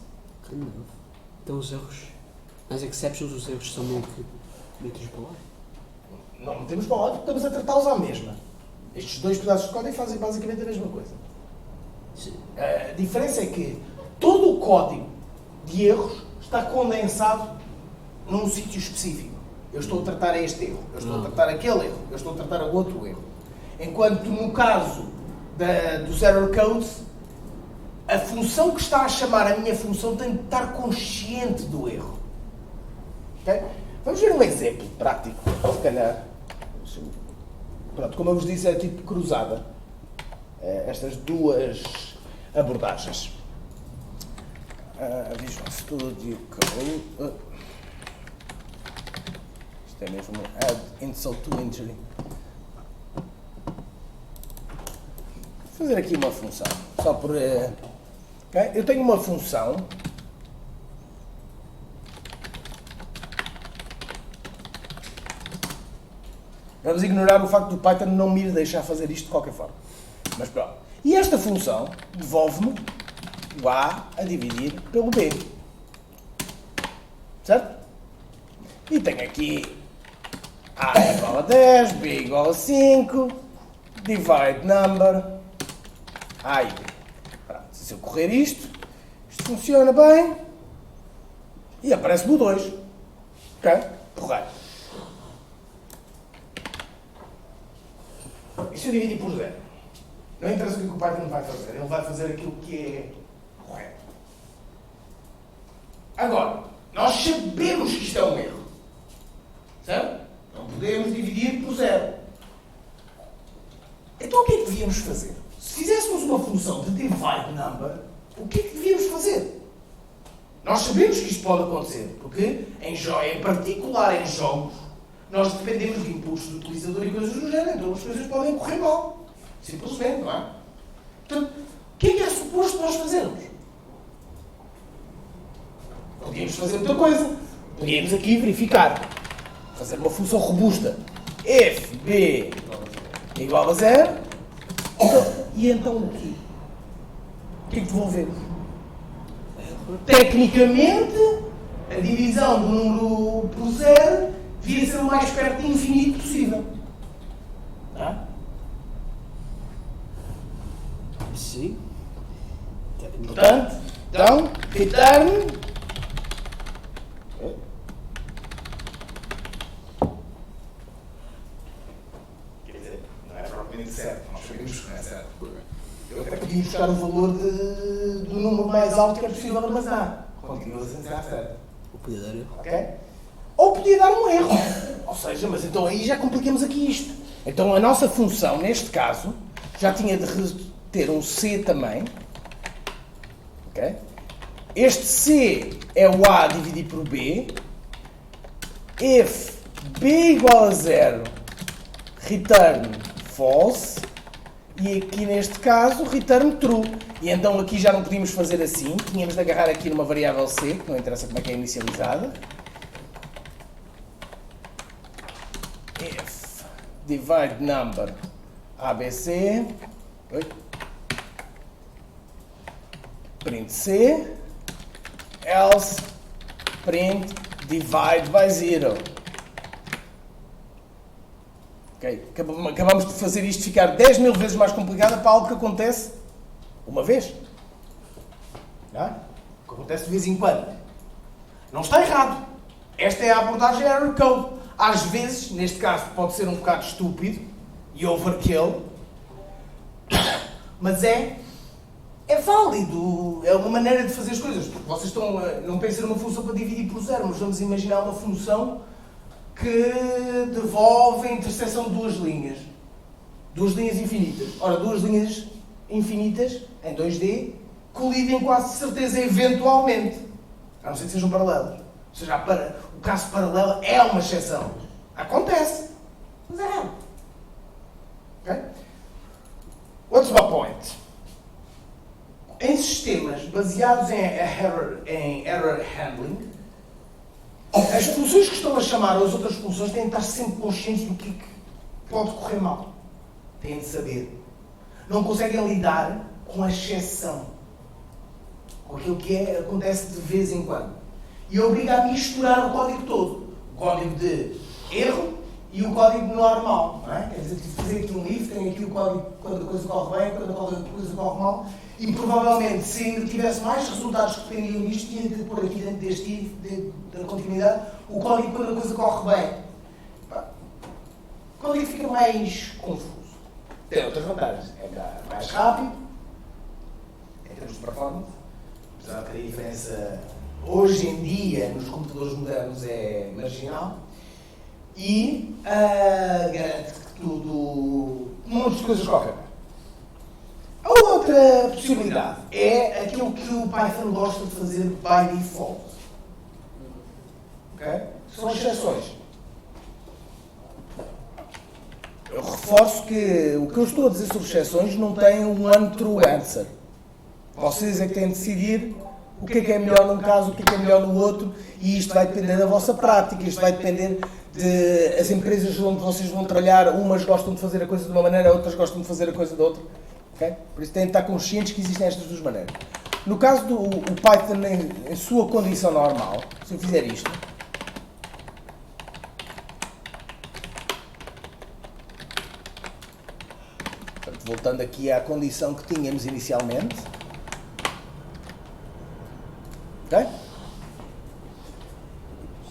Speaker 2: Então os erros, as exceptions, os erros são meio que metidos para lá?
Speaker 1: Não metemos para lá porque estamos a tratá-los à mesma. Estes dois pedaços de código fazem basicamente a mesma coisa. A diferença é que todo o código de erros está condensado num sítio específico. Eu estou a tratar este erro, eu estou a tratar aquele erro, eu estou a tratar o outro erro. Enquanto no caso dos error codes, a função que está a chamar a minha função tem de estar consciente do erro. Okay? Vamos ver um exemplo prático, se calhar. Pronto, como eu vos disse, é tipo cruzada. Estas duas abordagens. Visual Studio Code. Isto é mesmo add insult to injury. Vou fazer aqui uma função. Só por. Okay? Eu tenho uma função. Vamos ignorar o facto do Python não me deixar fazer isto de qualquer forma. Mas pronto. E esta função devolve-me o A a dividir pelo B. Certo? E tenho aqui A igual a 10, B igual a 5, divide number, A e B. Pronto. Se eu correr isto funciona bem e aparece-me o 2. Ok? Correto. E se eu dividir por 0? Não interessa o que o Python vai fazer, ele vai fazer aquilo que é correto. Agora, nós sabemos que isto é um erro. Certo? Não podemos dividir por 0. Então o que é que devíamos fazer? Se fizéssemos uma função de divide number, o que é que devíamos fazer? Nós sabemos que isto pode acontecer, porque em particular em jogos, nós dependemos de impulsos do utilizador e coisas do género, então as coisas podem correr mal. Simplesmente, não é? Portanto, o que é suposto nós fazermos? Podíamos fazer muita coisa. Podíamos aqui verificar. Fazer uma função robusta. If B igual a 0. E então o quê? O que é que devolvemos? Tecnicamente, a divisão do número por 0 devia ser o mais perto de infinito possível. Não é?
Speaker 2: Sim.
Speaker 1: Portanto, então, return. Quer dizer, não é propriamente certo, nós sabemos que não é certo. Eu até podia buscar o valor do número mais alto que é possível armazenar. Continua a ser certo.
Speaker 2: Ou podia dar erro.
Speaker 1: Ok? Ou podia dar um erro. Ou seja, mas então aí já complicamos aqui isto. Então a nossa função, neste caso, já tinha de ter um C também. Ok? Este C é o A dividido por B. If B igual a 0, return false. E aqui neste caso, return true. E então aqui já não podíamos fazer assim. Tínhamos de agarrar aqui numa variável C, que não interessa como é que é inicializada. If divide number ABC. Print C. Else print Divide by zero. Okay. Acabamos de fazer isto ficar 10 mil vezes mais complicado para algo que acontece uma vez. Não é? Que acontece de vez em quando. Não está errado. Esta é a abordagem error code. Às vezes, neste caso, pode ser um bocado estúpido e overkill, mas é válido. É uma maneira de fazer as coisas. Porque vocês estão não pensem numa função para dividir por zero, mas vamos imaginar uma função que devolve a interseção de duas linhas. Duas linhas infinitas. Ora, duas linhas infinitas, em 2D, colidem quase de certeza eventualmente. A não ser que sejam paralelas. Ou seja, o caso paralelo é uma exceção. Acontece. Mas é raro. Okay? What's my point? Em sistemas baseados em error handling, as funções que estão a chamar as outras funções têm de estar sempre conscientes do que pode correr mal. Têm de saber. Não conseguem lidar com a exceção. Com aquilo que acontece de vez em quando. E obriga a misturar o código todo. O código de erro e o código normal. Não é? Quer dizer, tive de fazer aqui um if, tenho aqui o código quando a coisa corre bem, quando a coisa corre mal. E provavelmente, se ainda tivesse mais resultados que dependiam disto, tinha de pôr aqui dentro deste if, da continuidade, o código quando a coisa corre bem. O código fica mais confuso. Tem outras vantagens. É mais rápido, em termos de performance. Apesar de que a diferença hoje em dia nos computadores modernos é marginal. E garante que tudo, um monte de coisas correm bem. A outra possibilidade é aquilo que o Python gosta de fazer by default. Okay? São exceções. Eu reforço que o que eu estou a dizer sobre exceções não tem um one true answer. Vocês é que têm de decidir o que é melhor num caso, o que é melhor no outro, e isto vai depender da vossa prática, isto vai depender das empresas onde vocês vão trabalhar. Umas gostam de fazer a coisa de uma maneira, outras gostam de fazer a coisa de outra. Okay? Por isso têm de estar conscientes que existem estas duas maneiras. No caso do Python, em sua condição normal, se eu fizer isto, portanto, voltando aqui à condição que tínhamos inicialmente, ok?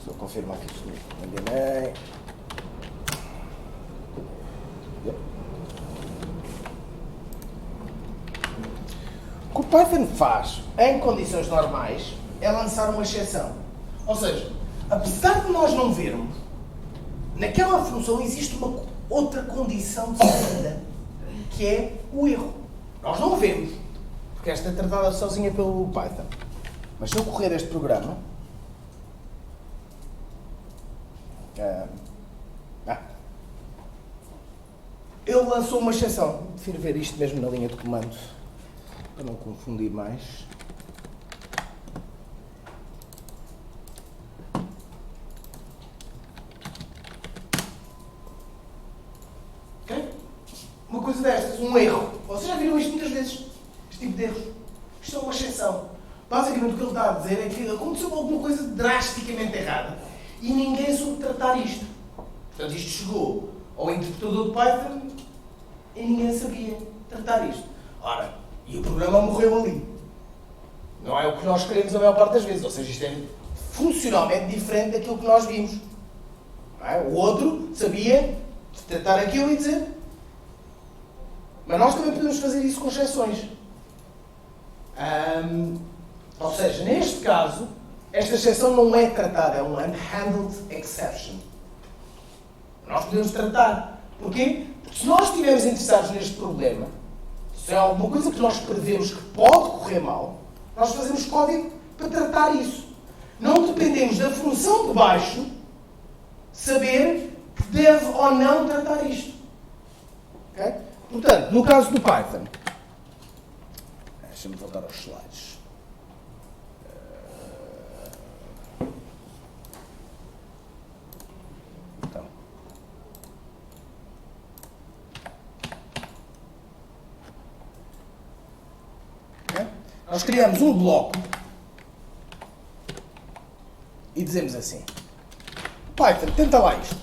Speaker 1: Só confirmar que isto não enganei. O que o Python faz, em condições normais, é lançar uma exceção. Ou seja, apesar de nós não vermos, naquela função existe uma outra condição de saída, que é o erro. Nós não o vemos, porque esta é tratada sozinha pelo Python. Mas se eu correr este programa, ele lançou uma exceção. Prefiro ver isto mesmo na linha de comando, para não confundir mais. Ok? Uma coisa destas, um erro. Vocês já viram isto muitas vezes, este tipo de erros. Isto é uma exceção. Basicamente o que ele está a dizer é que aconteceu alguma coisa drasticamente errada e ninguém soube tratar isto. Portanto, isto chegou ao interpretador de Python e ninguém sabia tratar isto. Ora, e o programa morreu ali. Não é o que nós queremos a maior parte das vezes. Ou seja, isto é funcionalmente diferente daquilo que nós vimos. Não é? O outro sabia tratar aquilo e dizer. Mas nós também podemos fazer isso com exceções. Ou seja, neste caso, esta exceção não é tratada, é um unhandled exception. Nós podemos tratar. Porquê? Porque se nós estivermos interessados neste problema, se é alguma coisa que nós prevemos que pode correr mal, nós fazemos código para tratar isso. Não dependemos da função de baixo saber que deve ou não tratar isto. Okay? Portanto, no caso do Python, deixa-me voltar aos slides. Então. Okay? Nós criamos um bloco e dizemos assim: Python, tenta lá isto.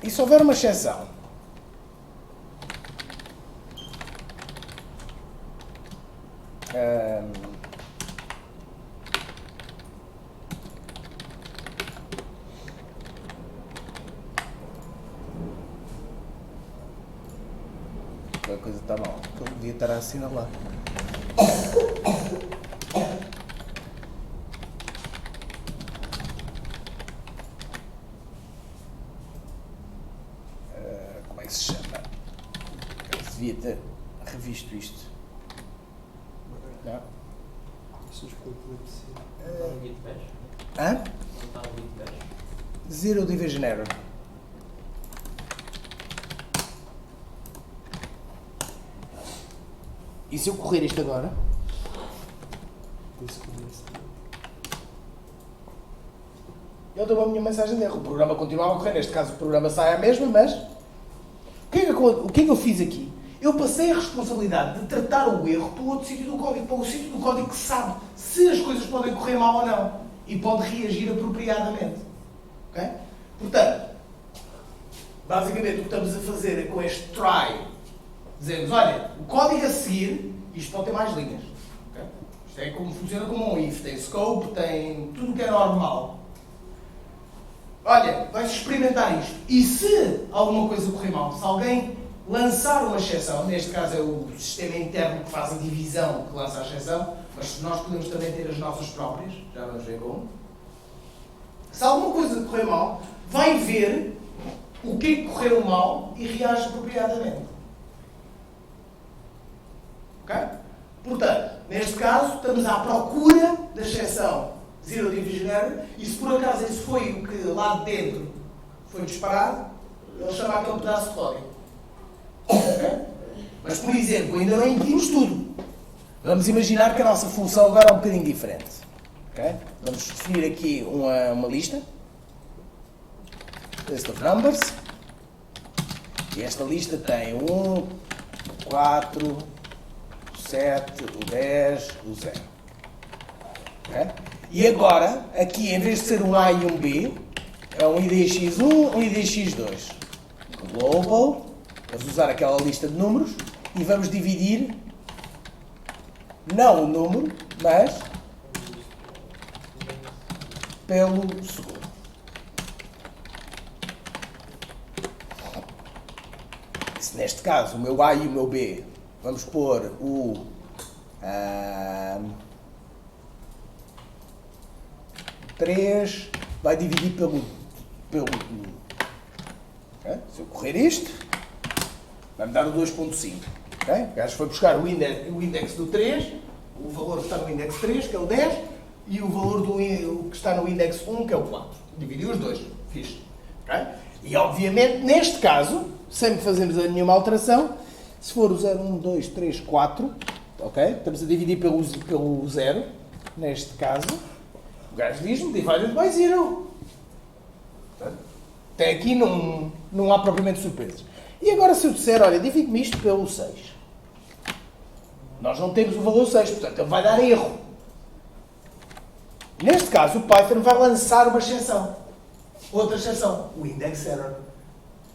Speaker 1: E se houver uma exceção, a coisa está mal, eu devia estar a assinalar. Como é que se chama? Eu devia ter revisto isto. Não?
Speaker 2: Isso nos põe como é possível.
Speaker 5: Está no Git Bash?
Speaker 1: Hã?
Speaker 5: Não está no Git Bash?
Speaker 1: Zero Division Error. E se eu correr isto agora?
Speaker 2: Isso começa.
Speaker 1: Ele deu a minha mensagem de erro. O programa continuava a correr. Neste caso, o programa sai à mesma, mas... O que é que eu fiz aqui? Eu passei a responsabilidade de tratar o erro para o outro sítio do código. Para o sítio do código que sabe se as coisas podem correr mal ou não. E pode reagir apropriadamente. Ok? Portanto, basicamente o que estamos a fazer é com este try. Dizemos, olha, o código a seguir, isto pode ter mais linhas. Okay? Isto é como funciona como um if. Tem scope, tem tudo o que é normal. Olha, vais experimentar isto. E se alguma coisa correr mal, se alguém lançar uma exceção, neste caso é o sistema interno que faz a divisão que lança a exceção, mas nós podemos também ter as nossas próprias, já vamos ver como. Se alguma coisa correr mal, vai ver o que é que correu mal e reage apropriadamente. Ok? Portanto, neste caso, estamos à procura da exceção Zero Division Error, e se por acaso esse foi o que lá de dentro foi disparado, ele chama aquele pedaço de código. Okay? Mas, por exemplo, ainda não impedimos tudo. Vamos imaginar que a nossa função agora é um bocadinho diferente. Okay? Vamos definir aqui uma lista. List of numbers. E esta lista tem 1, 4, 7, o 10, o 0. Okay? E agora, aqui, em vez de ser um A e um B, é um IDX1, um IDX2. Global, vamos usar aquela lista de números e vamos dividir, não o número, mas pelo segundo. Se neste caso, o meu A e o meu B, vamos pôr o... 3 vai dividir pelo okay? Se eu correr isto, vai-me dar o 2.5. Okay? O gajo foi buscar o index do 3, o valor que está no index 3, que é o 10, e o valor que está no index 1, que é o 4. Dividiu os dois. Fixe. Okay? E obviamente, neste caso, sem fazermos nenhuma alteração, se for o 0, 1, 2, 3, 4, okay? Estamos a dividir pelo 0, neste caso. O gajo diz-me divided by 0. Até aqui não há propriamente surpresas. E agora se eu disser, olha, divide-me isto pelo 6. Nós não temos o valor 6, portanto ele vai dar erro. Neste caso o Python vai lançar uma exceção. Outra exceção. O index error.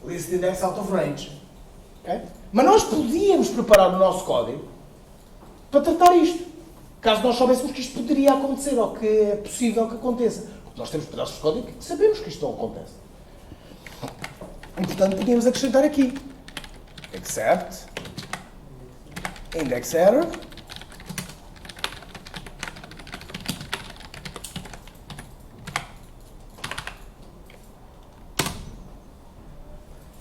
Speaker 1: List index out of range. Okay? Mas nós podíamos preparar o nosso código para tratar isto. Caso nós soubéssemos que isto poderia acontecer, ou que é possível que aconteça. Porque nós temos pedaços de código que sabemos que isto não acontece. E, portanto, podíamos acrescentar aqui. Except index error.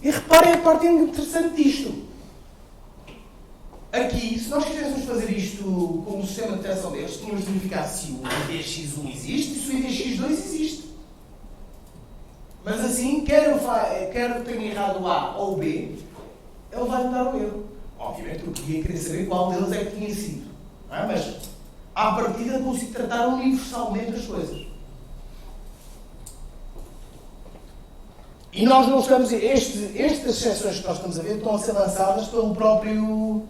Speaker 1: E reparem a parte interessante disto. Aqui, se nós quiséssemos fazer isto com um sistema de detecção deles, tínhamos de verificar se o IDX1 existe e se o IDX2 existe. Mas assim, quer eu tenha errado o A ou o B, ele vai me dar o erro. Obviamente, eu podia querer saber qual deles é que tinha sido. Não é? Mas, à partida, consigo tratar universalmente as coisas. E nós não estamos... Estas exceções que nós estamos a ver estão a ser lançadas pelo próprio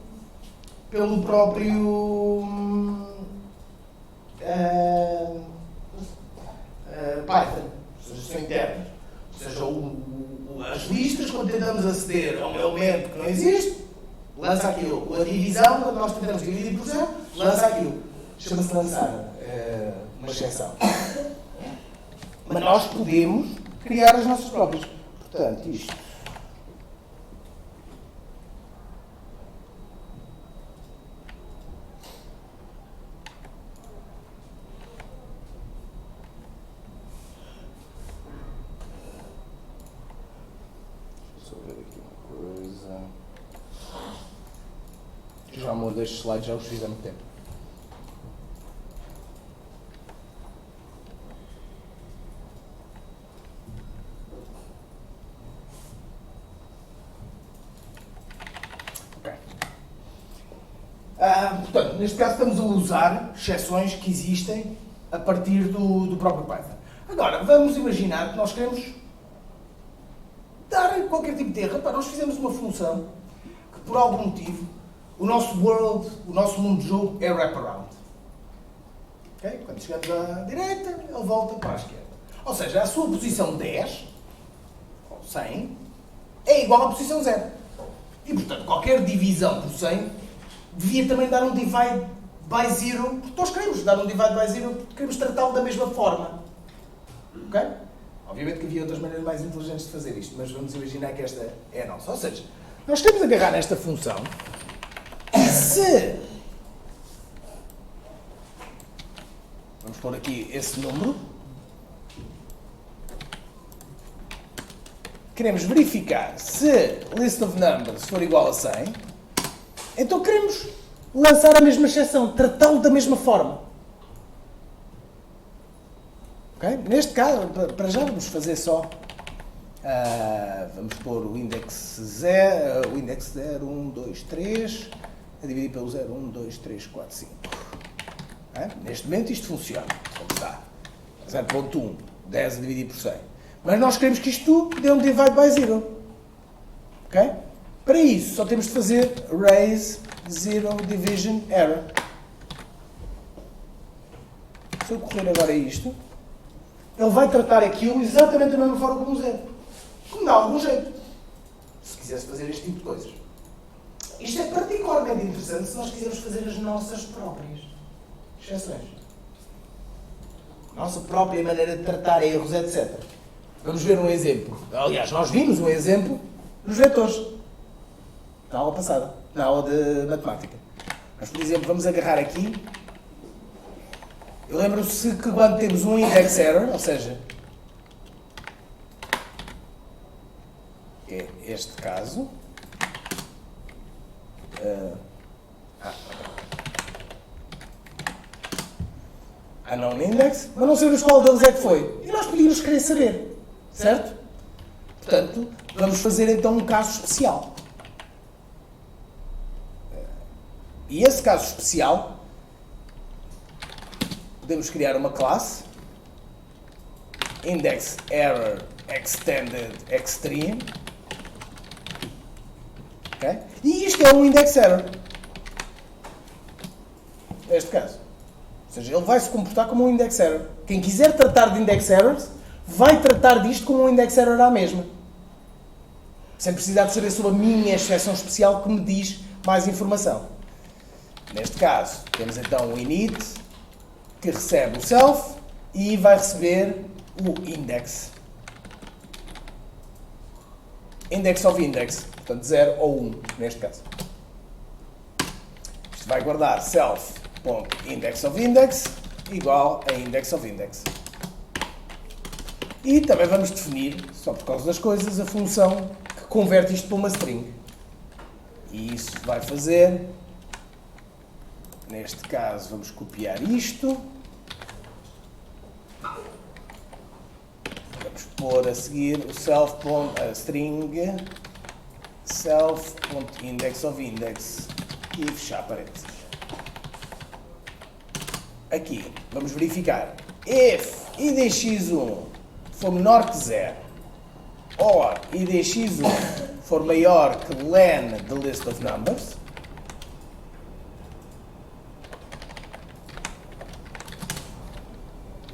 Speaker 1: lança aquilo. A divisão, quando nós tentamos dividir por 0, lança aquilo. Chama-se lançar uma exceção. Mas nós podemos criar as nossas próprias. Portanto, isto. Deixa eu ver aqui uma coisa. Já mudei estes slides, já os fiz há muito tempo. Portanto, neste caso estamos a usar exceções que existem a partir do próprio Python. Agora, vamos imaginar que nós queremos dar qualquer tipo de erro. Repara, nós fizemos uma função que, por algum motivo, o nosso world, o nosso mundo de jogo é wraparound. Okay? Quando chegamos à direita, ele volta para a esquerda. Ou seja, a sua posição 10, ou 100, é igual à posição 0. E, portanto, qualquer divisão por 100 devia também dar um divide by 0, porque nós queremos dar um divide by 0, porque queremos tratá-lo da mesma forma. Ok? Obviamente que havia outras maneiras mais inteligentes de fazer isto, mas vamos imaginar que esta é a nossa. Ou seja, nós queremos agarrar nesta função e se... Vamos pôr aqui esse número. Queremos verificar se list of numbers for igual a 100. Então queremos lançar a mesma exceção, tratá-lo da mesma forma. Okay? Neste caso, para já vamos fazer só, vamos pôr o index 0, 1, 2, 3, a dividir pelo 0, 1, 2, 3, 4, 5. Okay? Neste momento isto funciona, como está. 0.1, 10 a dividir por 100. Mas nós queremos que isto dê um divide by 0. Ok? Para isso, só temos de fazer raise zero division error. Se eu correr agora isto, ele vai tratar aquilo exatamente da mesma forma como o 0. Como dá algum jeito. Se quisesse fazer este tipo de coisas. Isto é particularmente interessante se nós quisermos fazer as nossas próprias exceções. Nossa própria maneira de tratar erros, etc. Vamos ver um exemplo. Aliás, nós vimos um exemplo nos vetores. Na aula passada. Na aula de matemática. Mas, por exemplo, vamos agarrar aqui. Eu lembro-se que quando temos um index error, ou seja, é este caso. Unknown index, mas não sabemos qual deles é que foi. E nós podíamos querer saber. Certo? Portanto, vamos fazer então um caso especial. E esse caso especial, podemos criar uma classe index error extended extreme. Okay? E isto é um index error. Neste caso. Ou seja, ele vai se comportar como um index error. Quem quiser tratar de index errors, vai tratar disto como um index error à mesma. Sem precisar de saber sobre a minha exceção especial que me diz mais informação. Neste caso, temos então o init, que recebe o self e vai receber o index. Index of index, portanto 0 ou 1, neste caso. Isto vai guardar self.index of index igual a index of index. E também vamos definir, só por causa das coisas, a função que converte isto para uma string. E isso vai fazer, neste caso, vamos copiar isto. Vamos pôr a seguir o string self.index of index e fechar parênteses. Aqui, vamos verificar. If idx1 for menor que 0 or idx1 for maior que len the list of numbers,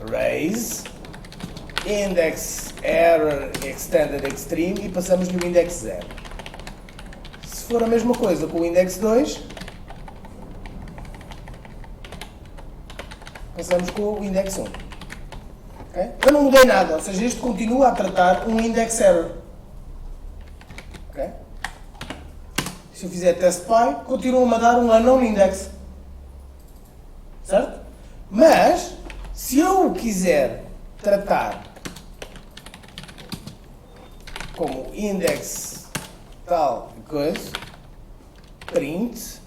Speaker 1: raise index error extended extreme e passamos-lhe o index 0. Se for a mesma coisa com o index 2, passamos com o index 1. Okay? Eu não mudei nada, ou seja, isto continua a tratar um index error. Okay? Se eu fizer testpy, continua-me a dar um unknown index. Certo? Mas, se eu quiser tratar como index tal coisa, print.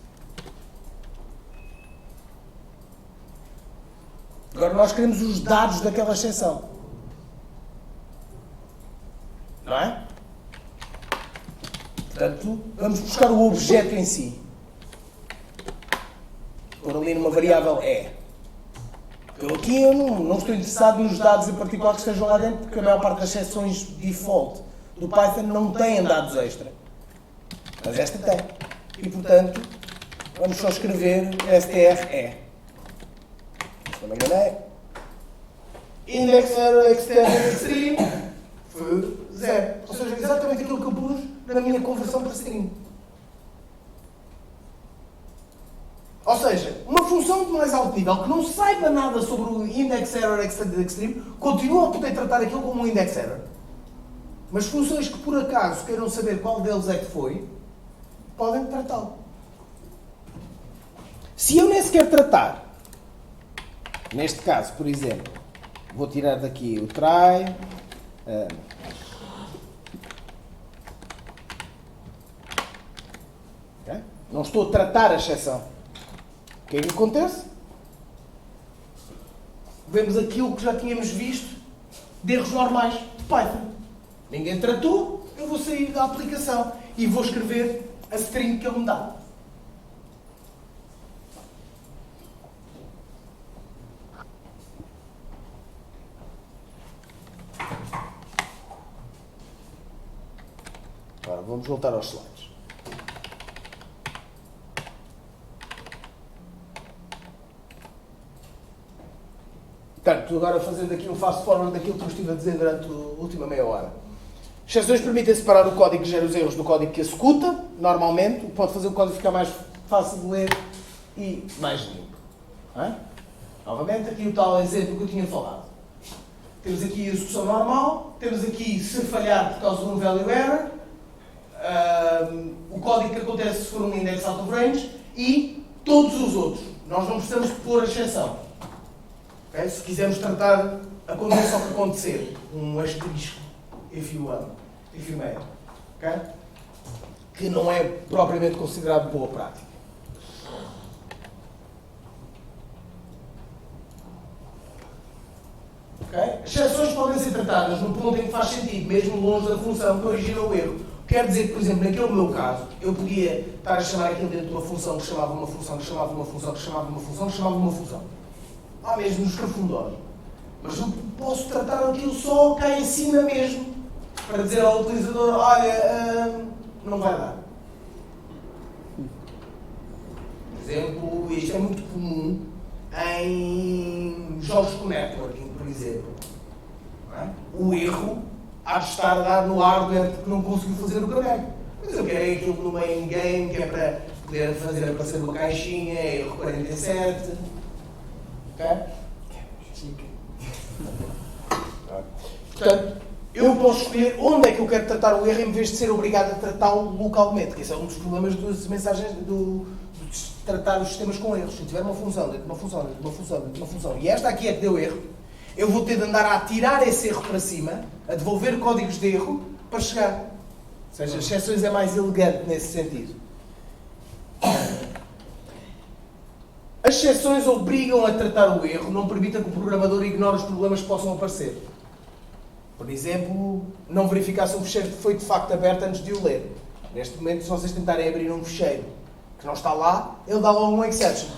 Speaker 1: Agora nós queremos os dados daquela exceção. Não é? Portanto, vamos buscar o objeto em si. Por ali numa variável E. Eu aqui eu não estou interessado nos dados em particular que estejam lá dentro, porque a maior parte das exceções default do Python não têm dados extra. Mas esta tem. E, portanto, vamos só escrever STRE. Se não me enganei. Index error external extreme foi 0. Ou seja, exatamente aquilo que eu pus na minha conversão para string. Ou seja, uma função de mais alto nível que não saiba nada sobre o index error extended extreme continua a poder tratar aquilo como um index error. Mas funções que por acaso queiram saber qual deles é que foi, podem tratá-lo. Se eu nem sequer tratar, neste caso, por exemplo, vou tirar daqui o try, okay? Não estou a tratar a exceção. O que é que acontece? Vemos aquilo que já tínhamos visto de erros normais de Python. Ninguém tratou, eu vou sair da aplicação e vou escrever a string que ele me dá. Agora vamos voltar aos slides. Portanto, agora fazendo aqui um fast forward daquilo que eu estive a dizer durante a última meia hora. Exceções permitem separar o código que gera os erros do código que executa, normalmente, o que pode fazer o código ficar mais fácil de ler e mais limpo. Novamente, aqui o tal exemplo que eu tinha falado. Temos aqui a execução normal, temos aqui se falhar por causa de um value error, o código que acontece se for um index out of range e todos os outros. Nós não precisamos de pôr a exceção. Okay? Se quisermos tratar, aconteça o que acontecer. Um asterisco, if you may. Okay? Que não é propriamente considerado boa prática. Okay? Exceções podem ser tratadas no ponto em que faz sentido, mesmo longe da função que origina o erro. Quer dizer que, por exemplo, naquele meu caso, eu podia estar a chamar aquilo dentro de uma função que chamava uma função, que chamava uma função, que chamava uma função, que chamava uma função. Lá mesmo nos escafundós. Mas eu posso tratar aquilo só cá em cima mesmo, para dizer ao utilizador, olha, não vai dar. Por exemplo, isto é muito comum em jogos com networking, por exemplo. Não é? O erro há de estar a dar no hardware que não conseguiu fazer o que eu quero. Mas eu quero aquilo no main game, que é para poder fazer aparecer uma caixinha, erro 47. Ok? Portanto, eu posso escolher onde é que eu quero tratar o erro em vez de ser obrigado a tratá-lo localmente, que esse é um dos problemas das mensagens de tratar os sistemas com erros. Se tiver uma função, dentro de uma função, dentro de uma função, dentro de uma função, e esta aqui é que deu erro, eu vou ter de andar a tirar esse erro para cima, a devolver códigos de erro para chegar. Ou seja, as exceções é mais elegante nesse sentido. As exceções obrigam a tratar o erro, não permitem que o programador ignore os problemas que possam aparecer. Por exemplo, não verificar se um fecheiro foi de facto aberto antes de o ler. Neste momento, se vocês tentarem abrir um fecheiro que não está lá, ele dá logo um exception.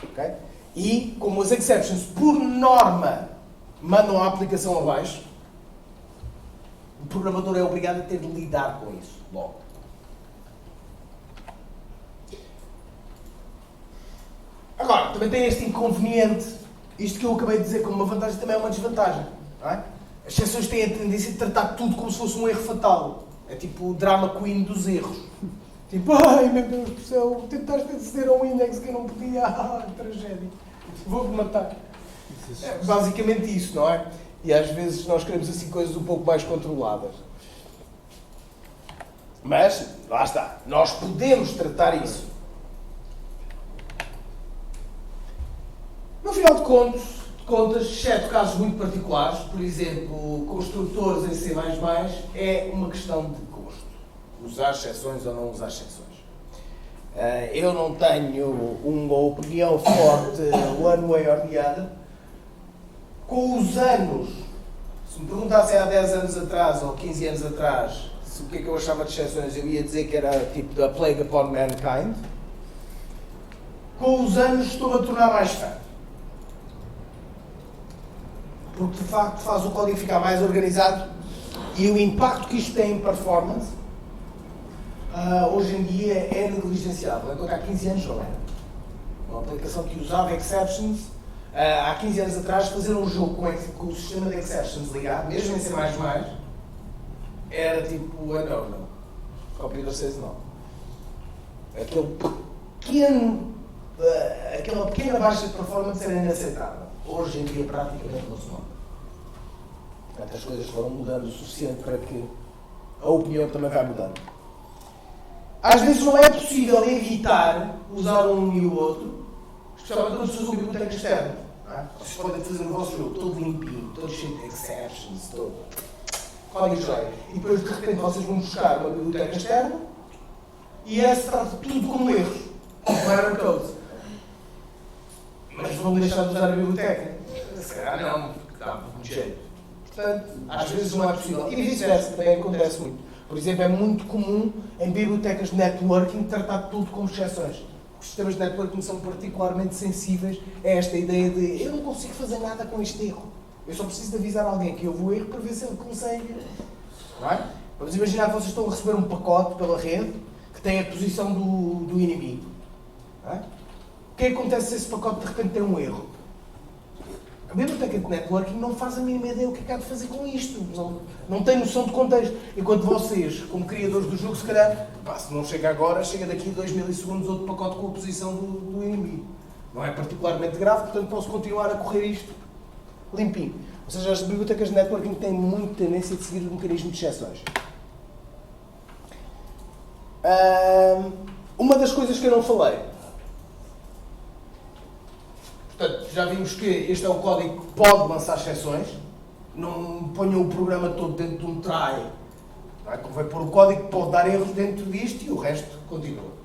Speaker 1: Okay? E, como as exceptions, por norma, mandam a aplicação abaixo, o programador é obrigado a ter de lidar com isso logo. Agora, também tem este inconveniente, isto que eu acabei de dizer como uma vantagem também é uma desvantagem. Não é? As exceções têm a tendência de tratar tudo como se fosse um erro fatal. É tipo o drama queen dos erros. Tipo, ai meu Deus do céu, tentaste aceder a um index que eu não podia, tragédia. Vou-me matar. É basicamente isso, não é? E às vezes nós queremos assim coisas um pouco mais controladas. Mas, lá está, nós podemos tratar isso. No final de contas, exceto casos muito particulares, por exemplo, construtores em C++, é uma questão de gosto. Usar exceções ou não usar exceções. Eu não tenho uma opinião forte one way or the other. Com os anos, se me perguntassem há 10 anos atrás ou 15 anos atrás o que é que eu achava de exceções, eu ia dizer que era tipo da Plague Upon Mankind. Com os anos estou-me a tornar mais fã. Porque de facto faz o código ficar mais organizado e o impacto que isto tem em performance hoje em dia é negligenciável, enquanto há 15 anos não era. Uma aplicação que usava exceptions, há 15 anos atrás, fazer um jogo com o sistema de exceptions ligado, mesmo em C++, era tipo, não. Computer says não. Aquela pequena baixa de performance era inaceitável. Hoje em dia praticamente não se nota. Portanto, as coisas foram mudando o suficiente para que a opinião também vai mudando. Às vezes não é possível evitar usar um e o outro, especialmente quando se usa uma biblioteca externa. Vocês podem fazer o vosso jogo todo limpinho, todo cheio de exceptions, todo código joia. E depois de repente vocês vão buscar uma biblioteca externa e essa trata tudo como erros, como error code. Mas vão deixar de usar a biblioteca? Se calhar não, porque dá muito jeito. Portanto, às vezes não é possível. E vice-versa, também acontece muito. Por exemplo, é muito comum em bibliotecas de networking tratar tudo como exceções. Os sistemas de networking são particularmente sensíveis a esta ideia de eu não consigo fazer nada com este erro. Eu só preciso de avisar alguém que houve o erro para ver se ele consegue. Não é? Vamos imaginar que vocês estão a receber um pacote pela rede que tem a posição do inimigo. Não é? O que é que acontece se esse pacote de repente tem um erro? A biblioteca de networking não faz a mínima ideia o que é que há de fazer com isto. Não tem noção de contexto. Enquanto vocês, como criadores do jogo, se calhar, se não chega agora, chega daqui a 2 milissegundos outro pacote com a posição do inimigo. Não é particularmente grave, portanto posso continuar a correr isto limpinho. Ou seja, as bibliotecas de networking têm muita tendência de seguir o mecanismo de exceções. Uma das coisas que eu não falei. Portanto, já vimos que este é um código que pode lançar exceções. Não ponham o programa todo dentro de um try. Não é? Convém pôr o código que pode dar erros dentro disto e o resto continua.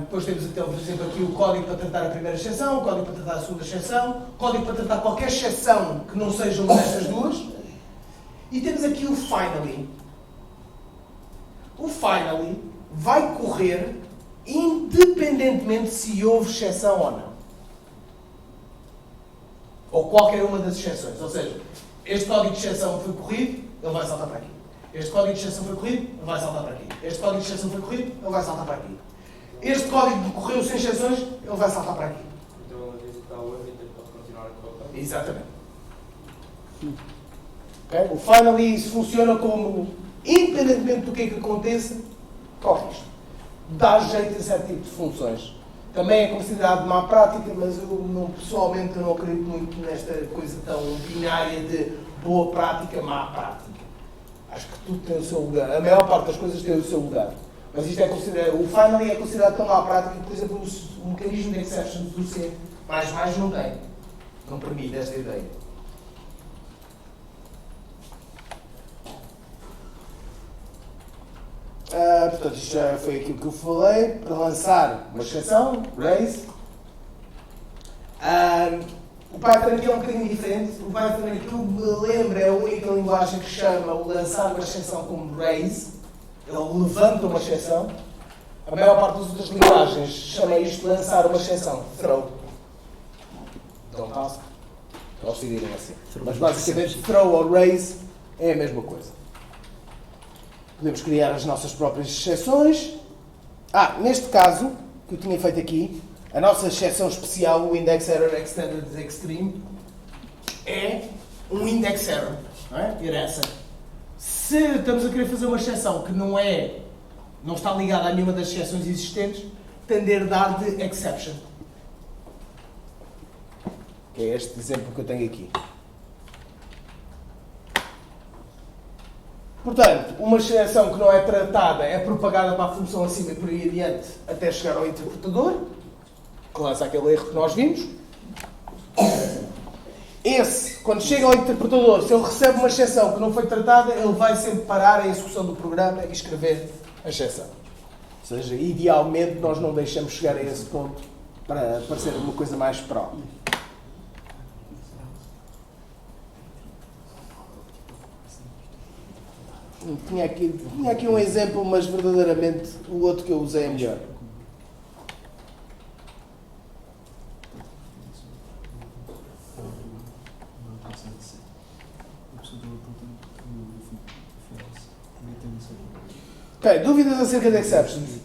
Speaker 1: Depois temos então, por exemplo, aqui o código para tratar a primeira exceção, o código para tratar a segunda exceção, o código para tratar qualquer exceção que não seja uma destas duas. E temos aqui o finally. O finally vai correr independentemente se houve exceção ou não. Ou qualquer uma das exceções. Ou seja, este código de exceção foi corrido, ele vai saltar para aqui. Este código de exceção foi corrido, ele vai saltar para aqui. Este código de exceção foi corrido, ele vai saltar para aqui. Este código correu sem exceções, ele vai saltar para aqui.
Speaker 5: Então ele diz que está o erro e depois pode continuar a correr.
Speaker 1: Exatamente. Okay? O finally isso funciona como, independentemente do que é que aconteça, corre isto. Dá jeito a certo tipo de funções. Também é considerado má prática, mas pessoalmente eu não acredito muito nesta coisa tão binária de boa prática, má prática. Acho que tudo tem o seu lugar. A maior parte das coisas tem o seu lugar. Mas isto é considerado, o finally é considerado tão má prática que, por exemplo, o mecanismo de exceptions do C++ não tem. Não permite esta ideia. Portanto, isto já foi aquilo que eu falei. Para lançar uma exceção, raise. O Python aqui é um bocadinho diferente. O Python, aquilo que me lembra, é a única linguagem que chama o lançar uma exceção como raise. Ele levanta uma exceção. A maior parte das outras linguagens chama isto de lançar uma exceção, throw. Don't ask. Eles decidirem assim. Mas basicamente, throw ou raise é a mesma coisa. Podemos criar as nossas próprias exceções. Neste caso, que eu tinha feito aqui, a nossa exceção especial, o Index Error Extended Extreme, é um Index Error. Não é? Era essa. Se estamos a querer fazer uma exceção que não está ligada a nenhuma das exceções existentes, tender a dar de exception. Que é este exemplo que eu tenho aqui. Portanto, uma exceção que não é tratada é propagada para a função acima e por aí adiante até chegar ao interpretador, que lança aquele erro que nós vimos. Esse, quando chega ao interpretador, se ele recebe uma exceção que não foi tratada, ele vai sempre parar a execução do programa e escrever a exceção. Ou seja, idealmente nós não deixamos chegar a esse ponto para parecer uma coisa mais própria. Tinha aqui um exemplo, mas verdadeiramente o outro que eu usei é melhor. Ok, dúvidas acerca de exceptions?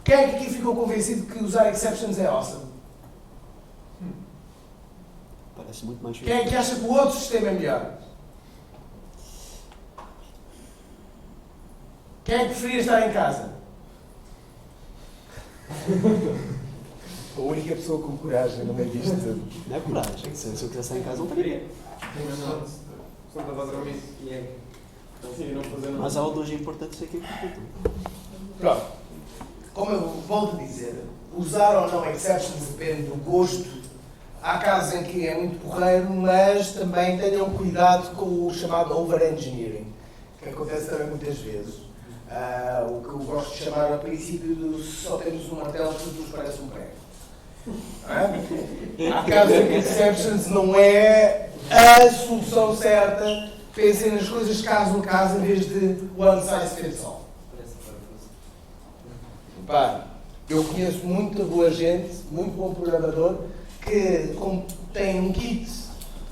Speaker 1: Quem é que aqui ficou convencido que usar exceptions é awesome?
Speaker 2: Parece muito mais
Speaker 1: Quem é que acha que o outro sistema é melhor? Quem é que preferia estar em casa? A única pessoa com coragem no meio disto tudo.
Speaker 2: Não é coragem. Se eu quisesse estar em casa, não teria.
Speaker 5: Só para fazer isso e é. Assim, não fazer nada.
Speaker 2: Mas há hoje é importante ser que é importante.
Speaker 1: Pronto. Como eu volto a dizer, usar ou não exceptions depende do gosto. Há casos em que é muito porreiro, mas também tenham cuidado com o chamado over-engineering, que acontece também muitas vezes. O que eu gosto de chamar a princípio do só temos um martelo, tudo nos parece um prego. Há casos em que exceptions não é a solução certa. Pensem nas coisas caso a caso em vez de one size fits all. Pá, eu conheço muita boa gente, muito bom programador, que tem um kit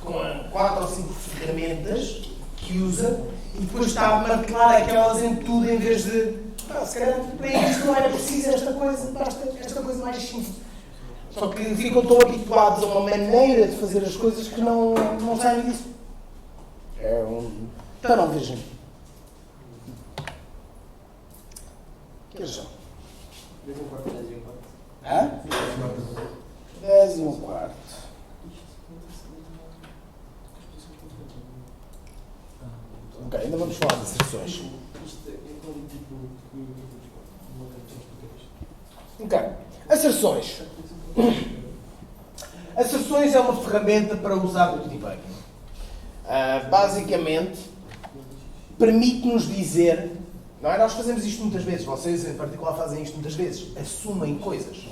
Speaker 1: com 4 ou 5 ferramentas que usa e depois está a martelar aquelas em tudo em vez de se calhar para isto não era preciso esta coisa, basta esta coisa mais simples. Só que ficam tão habituados a uma maneira de fazer as coisas que não saem disso. Então não vejam. Que já? 10 e um quarto. Ok, ainda vamos falar de asserções. Ok, asserções. Asserções é uma ferramenta para usar no debugging. Basicamente, permite-nos dizer, não é? Nós fazemos isto muitas vezes, vocês em particular fazem isto muitas vezes, assumem coisas.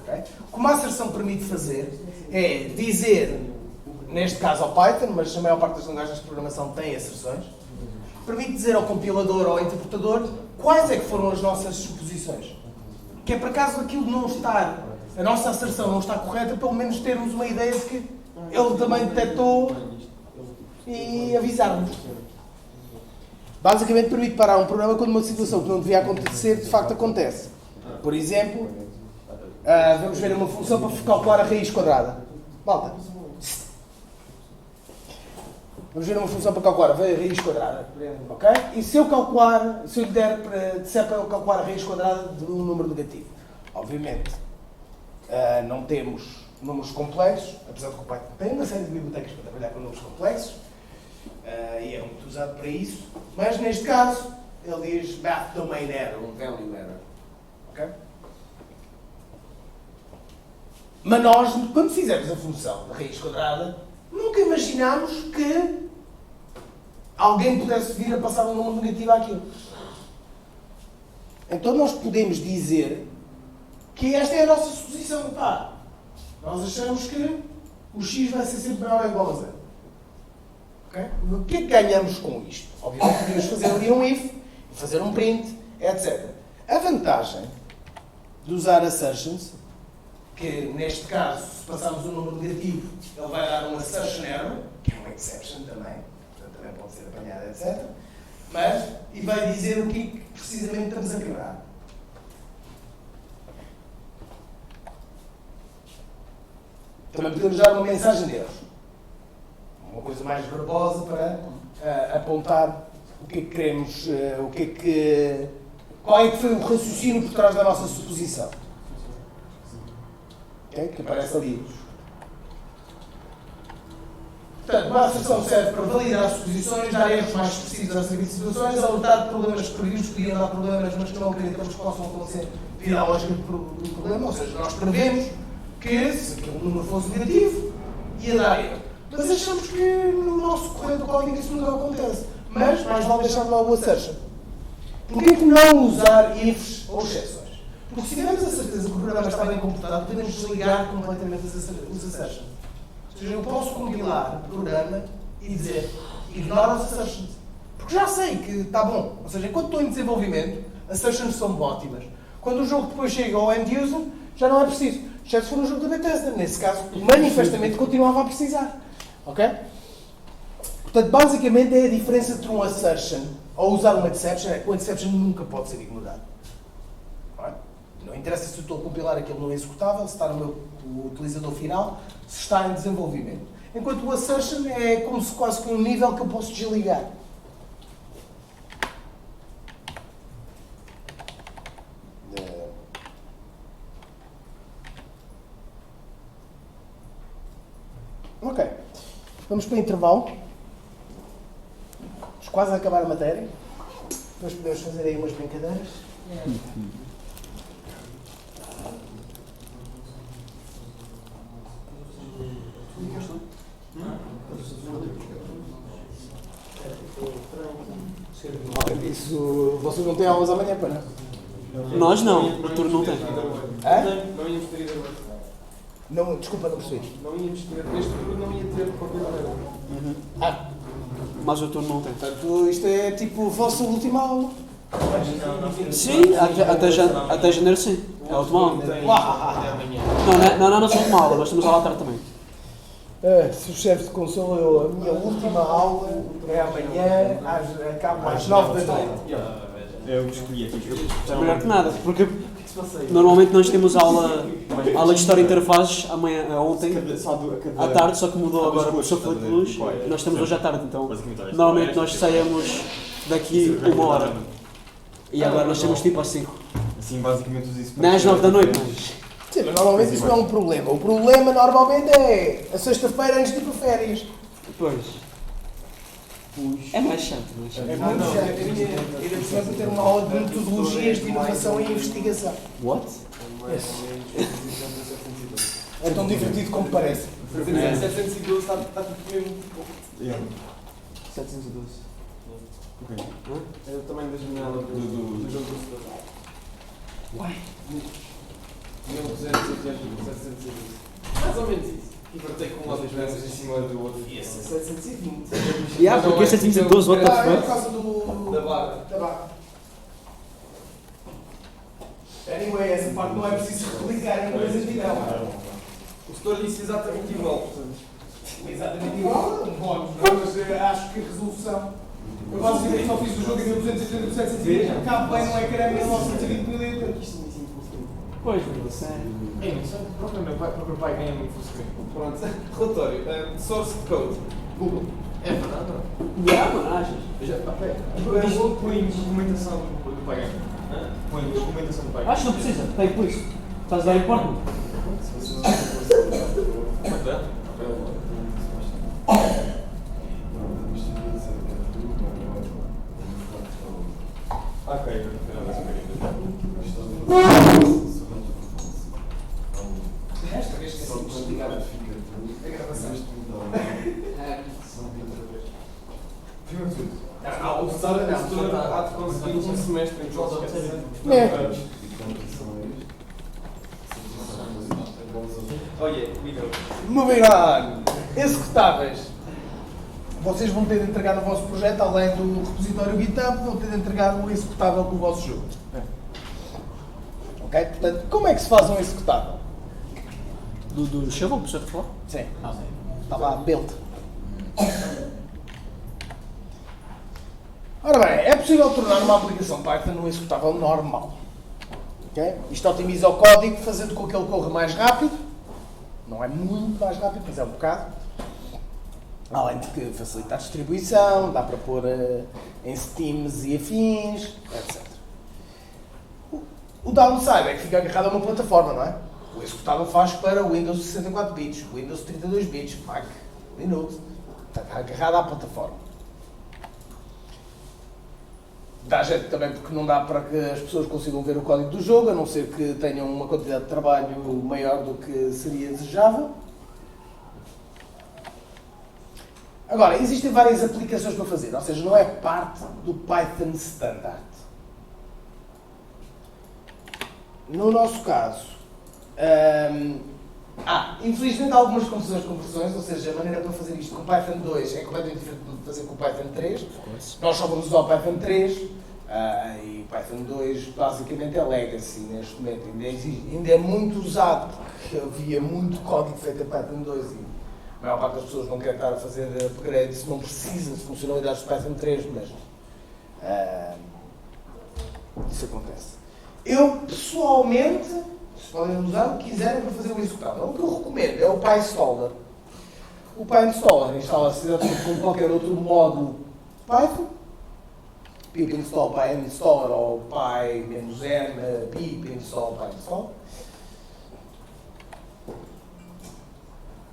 Speaker 1: Okay? O que uma asserção permite fazer é dizer, neste caso ao Python, mas a maior parte das linguagens de programação tem asserções, permite dizer ao compilador ou ao interpretador quais é que foram as nossas suposições. Que é para caso aquilo não estar, a nossa asserção não está correta, pelo menos termos uma ideia de que ele também detectou e avisar-nos. Basicamente permite parar um programa quando uma situação que não devia acontecer, de facto acontece. Por exemplo, vamos ver uma função para calcular a raiz quadrada. Malta. Vamos ver uma função para calcular a raiz quadrada. Ok? E se eu lhe disser para calcular a raiz quadrada de um número negativo? Obviamente, não temos números complexos, apesar de que o Python tem uma série de bibliotecas para trabalhar com números complexos, e é muito usado para isso, mas neste caso, ele diz math domain error, um value error. Ok? Mas nós, quando fizemos a função da raiz quadrada, nunca imaginámos que alguém pudesse vir a passar um número negativo àquilo. Então nós podemos dizer que esta é a nossa suposição. Pá, nós achamos que o x vai ser sempre maior ou igual a zero. Okay? O que é que ganhamos com isto? Obviamente podemos fazer ali um if, fazer um print, etc. A vantagem de usar assertions, que neste caso, se passarmos um número negativo, ele vai dar uma assertion error, que é uma exception também, portanto também pode ser apanhada, etc. E vai dizer o que precisamente estamos a quebrar. Também podemos dar uma mensagem de erro. Uma coisa mais verbosa para apontar o que é que queremos, qual é que foi o raciocínio por trás da nossa suposição. Okay? Que aparece ali. Portanto, uma asserção serve para validar suposições, dar erros mais precisos acerca de situações, alertar de problemas previstos, podiam dar problemas, mas que não acreditamos que possam acontecer devido à lógica do problema. Ou seja, nós prevemos que, se aquele número fosse negativo, ia dar erro. Mas achamos que no nosso correio do código isso nunca acontece. Mas, mais vale deixar lá o assertion. Porquê que não usar ifs ou exceções? Porque se tivermos a certeza que o programa está bem computado, podemos desligar completamente os assertions. Ou seja, eu posso compilar o programa e dizer, ignora os assertions. Porque já sei que está bom. Ou seja, enquanto estou em desenvolvimento, assertions são ótimas. Quando o jogo depois chega ao end user, já não é preciso. Exceto se for um jogo da Bethesda. Nesse caso, manifestamente continuava a precisar. Ok? Portanto, basicamente é a diferença entre um assertion ou usar uma exception. O exception nunca pode ser ignorado. Não interessa se eu estou a compilar aquilo no executável, se está no meu utilizador final, se está em desenvolvimento. Enquanto o assertion é como se quase que um nível que eu posso desligar. Ok. Vamos para o intervalo. Vamos quase a acabar a matéria. Depois podemos fazer aí umas brincadeiras. Isso, vocês não têm aulas amanhã, para não?
Speaker 2: Nós não, o turno não tem.
Speaker 4: Não íamos ter ido.
Speaker 1: Não, desculpa, não percebi.
Speaker 4: Não íamos ter. Neste turno não ia ter qualquer.
Speaker 2: Mas o turno não tem.
Speaker 1: Portanto, isto é tipo a vossa última aula.
Speaker 2: Sim, até janeiro sim. É a última aula. Não, não é a nossa última aula, nós temos aula à tarde também.
Speaker 1: Se o chefe de console, a minha última aula é amanhã, acaba às 9 da noite.
Speaker 3: Eu escolhi aqui.
Speaker 2: É melhor que nada, porque normalmente nós temos aula de história de interfaces ontem, à tarde, só que mudou agora para o Sr. Filipe Luz e nós estamos hoje à tarde, então normalmente nós saímos daqui 1 hora e agora nós temos tipo às 5.
Speaker 3: Assim, basicamente, uso isso
Speaker 2: Não é às 9 da noite, mas...
Speaker 1: Sim, mas normalmente isso não é um problema. O problema normalmente é a sexta-feira antes de ir para férias.
Speaker 2: Pois. É mais chato, mas...
Speaker 1: É muito chato. Ainda precisamos ter uma aula de metodologias de inovação e investigação.
Speaker 2: What?
Speaker 1: É tão divertido como parece.
Speaker 4: 712 está tipo mesmo.
Speaker 2: 712.
Speaker 3: Ok.
Speaker 4: É o tamanho da janela do jogo do setor.
Speaker 2: Uai.
Speaker 4: Mesmo 280, 720. Mais ou menos isso. Invertei com uma das peças em cima do outro. E esse é 720.
Speaker 2: Yeah, porque 712, what the
Speaker 1: É por
Speaker 2: fuck?
Speaker 1: causa
Speaker 4: Da barra.
Speaker 1: da barra. Anyway, essa parte não é preciso replicar em coisas de não.
Speaker 4: O setor disse exatamente igual, portanto.
Speaker 1: Exatamente igual, um bónus, mas acho que a resolução. Eu basicamente só fiz o jogo em 1280 por 720, cabe bem no ecrã 1920 por 1080.
Speaker 4: Isto não ensino full screen.
Speaker 2: Pois, mas é...
Speaker 4: É, não sei. O próprio pai ganha no full screen. Pronto. Relatório. Source code. Google. É verdade ou não?
Speaker 2: Yeah, mano, achas?
Speaker 4: Põe documentação do pai ganha. Põe documentação do pai ganha.
Speaker 2: Acho que não precisa, tem por isso. Estás a dar importa?
Speaker 3: Ok,
Speaker 1: Esta vez que assim desligar a gravação.
Speaker 4: O setor há de conseguir um semestre em todos os casos. Olha,
Speaker 1: Moving on. Executáveis. Vocês vão ter de entregar no vosso projeto, além do repositório GitHub, vão ter de entregar o executável do vosso jogo. Ok? Portanto, como é que se faz um executável?
Speaker 2: Do Shovel, por certo falar?
Speaker 1: Sim. Está lá, build. Ora bem, é possível tornar uma aplicação Python num executável normal. Okay? Isto otimiza o código, fazendo com que ele corra mais rápido. Não é muito mais rápido, mas é um bocado. Além de que facilita a distribuição, dá para pôr em Steams e afins, etc. O downside é que fica agarrado a uma plataforma, não é? O executável faz para Windows 64 bits, Windows 32 bits, Mac, Linux, está agarrado à plataforma. Dá jeito também porque não dá para que as pessoas consigam ver o código do jogo, a não ser que tenham uma quantidade de trabalho maior do que seria desejável. Agora, existem várias aplicações para fazer, ou seja, não é parte do Python Standard. No nosso caso, infelizmente há algumas confusões com versões, ou seja, a maneira para fazer isto com Python 2 é completamente diferente de fazer com Python 3. Nós só vamos usar o Python 3 e Python 2 basicamente é legacy neste momento. Ainda é muito usado porque havia muito código feito em Python 2 e a maior parte das pessoas não quer estar a fazer upgrades, não precisa de funcionalidades de Python 3, mas isso acontece. Eu, pessoalmente, vocês podem usar o que quiserem para fazer o executável. O que eu recomendo é o PyInstaller. O PyInstaller instala-se exatamente como qualquer outro módulo Python. pip install PyInstaller ou py-n pip install PyInstaller.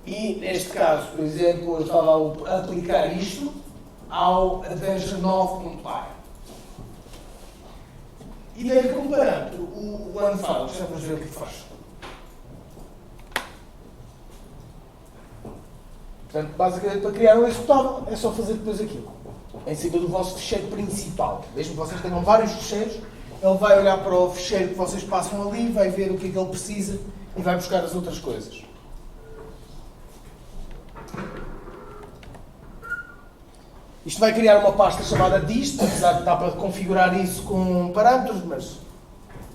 Speaker 1: E, neste caso, por exemplo, eu estava a aplicar isto ao Adventure 9.py. E dei como parâmetro o OneFile, já vamos ver o que faz. Portanto, basicamente, para criar um executável, é só fazer depois aquilo, em cima do vosso ficheiro principal. Mesmo que vocês tenham vários ficheiros, ele vai olhar para o ficheiro que vocês passam ali, vai ver o que é que ele precisa e vai buscar as outras coisas. Isto vai criar uma pasta chamada dist, apesar de dar para configurar isso com parâmetros, mas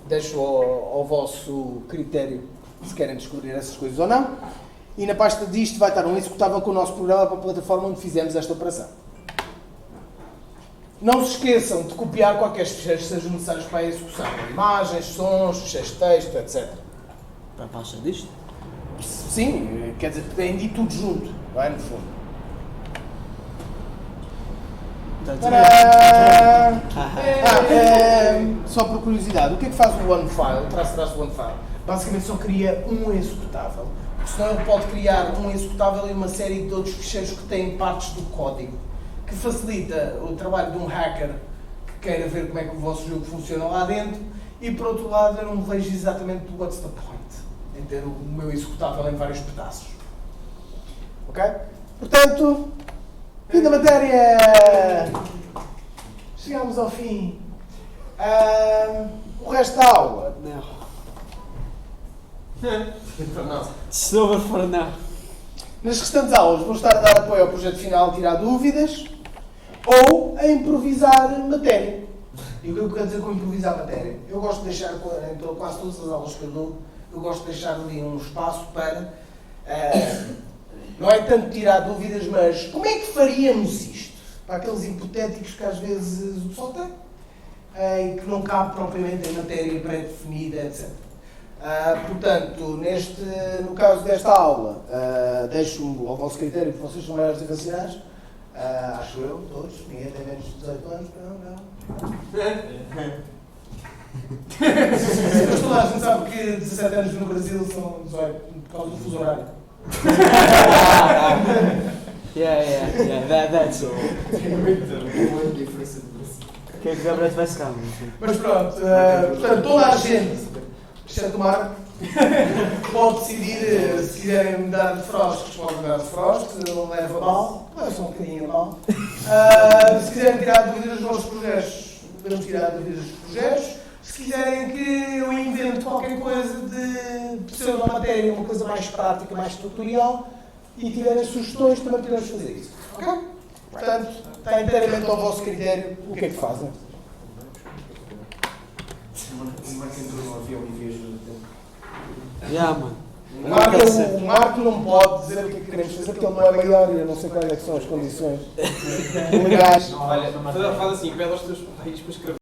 Speaker 1: deixo ao vosso critério se querem descobrir essas coisas ou não. E na pasta dist vai estar um executável com o nosso programa para a plataforma onde fizemos esta operação. Não se esqueçam de copiar qualquer ficheiros que sejam necessários para a execução. Imagens, sons, ficheiros de texto, etc.
Speaker 2: Para a pasta dist?
Speaker 1: Sim, quer dizer, tem de ir tudo junto, não é, no fundo. Só por curiosidade, o que é que faz o OneFile, o traço do OneFile? Basicamente só cria um executável, porque senão ele pode criar um executável e uma série de outros ficheiros que têm partes do código, que facilita o trabalho de um hacker que queira ver como é que o vosso jogo funciona lá dentro, e por outro lado eu não vejo exatamente what's the point em ter o meu executável em vários pedaços. Ok? Portanto, fim da matéria! Chegamos ao fim. O resto da aula.
Speaker 2: Não.
Speaker 4: Não.
Speaker 2: It's over for now.
Speaker 1: Nas restantes aulas vou estar a dar apoio ao projeto final, tirar dúvidas ou a improvisar matéria. E o que eu quero dizer com improvisar matéria? Eu gosto de deixar, em quase todas as aulas que eu dou, eu gosto de deixar ali um espaço para, não é tanto tirar dúvidas, mas como é que faríamos isto? Para aqueles hipotéticos que às vezes o pessoal tem, e que não cabe propriamente em matéria pré-definida, etc. Portanto, no caso desta aula, deixo-me ao vosso critério, porque vocês são maiores e vacinais, acho eu, todos, ninguém tem menos de 18 anos, não. Mas toda a gente sabe que 17 anos no Brasil são 18, por causa do fuso horário.
Speaker 2: That's all. Que é que o Gabriel vai secar?
Speaker 1: Mas pronto, portanto, toda a gente, exceto o Marco, pode decidir, se quiserem me dar de frosques, podem dar de frosques, não leva mal, leva só um bocadinho mal. Se quiserem tirar dúvidas dos vossos projetos, podemos tirar dúvidas dos projetos. Se quiserem que eu invente qualquer coisa de pseudo-matéria, uma coisa mais prática, mais tutorial, e tiverem sugestões, também podemos fazer isso. Ok? Portanto, está inteiramente ao vosso critério o que é que fazem.
Speaker 4: O Marco entrou no avião e viajou.
Speaker 2: Mano.
Speaker 1: O Marco não pode dizer o que é que queremos fazer porque ele não é maior e eu não sei quais é que são as condições legais.
Speaker 4: Olha, faz assim, pede aos teus pais para escrever.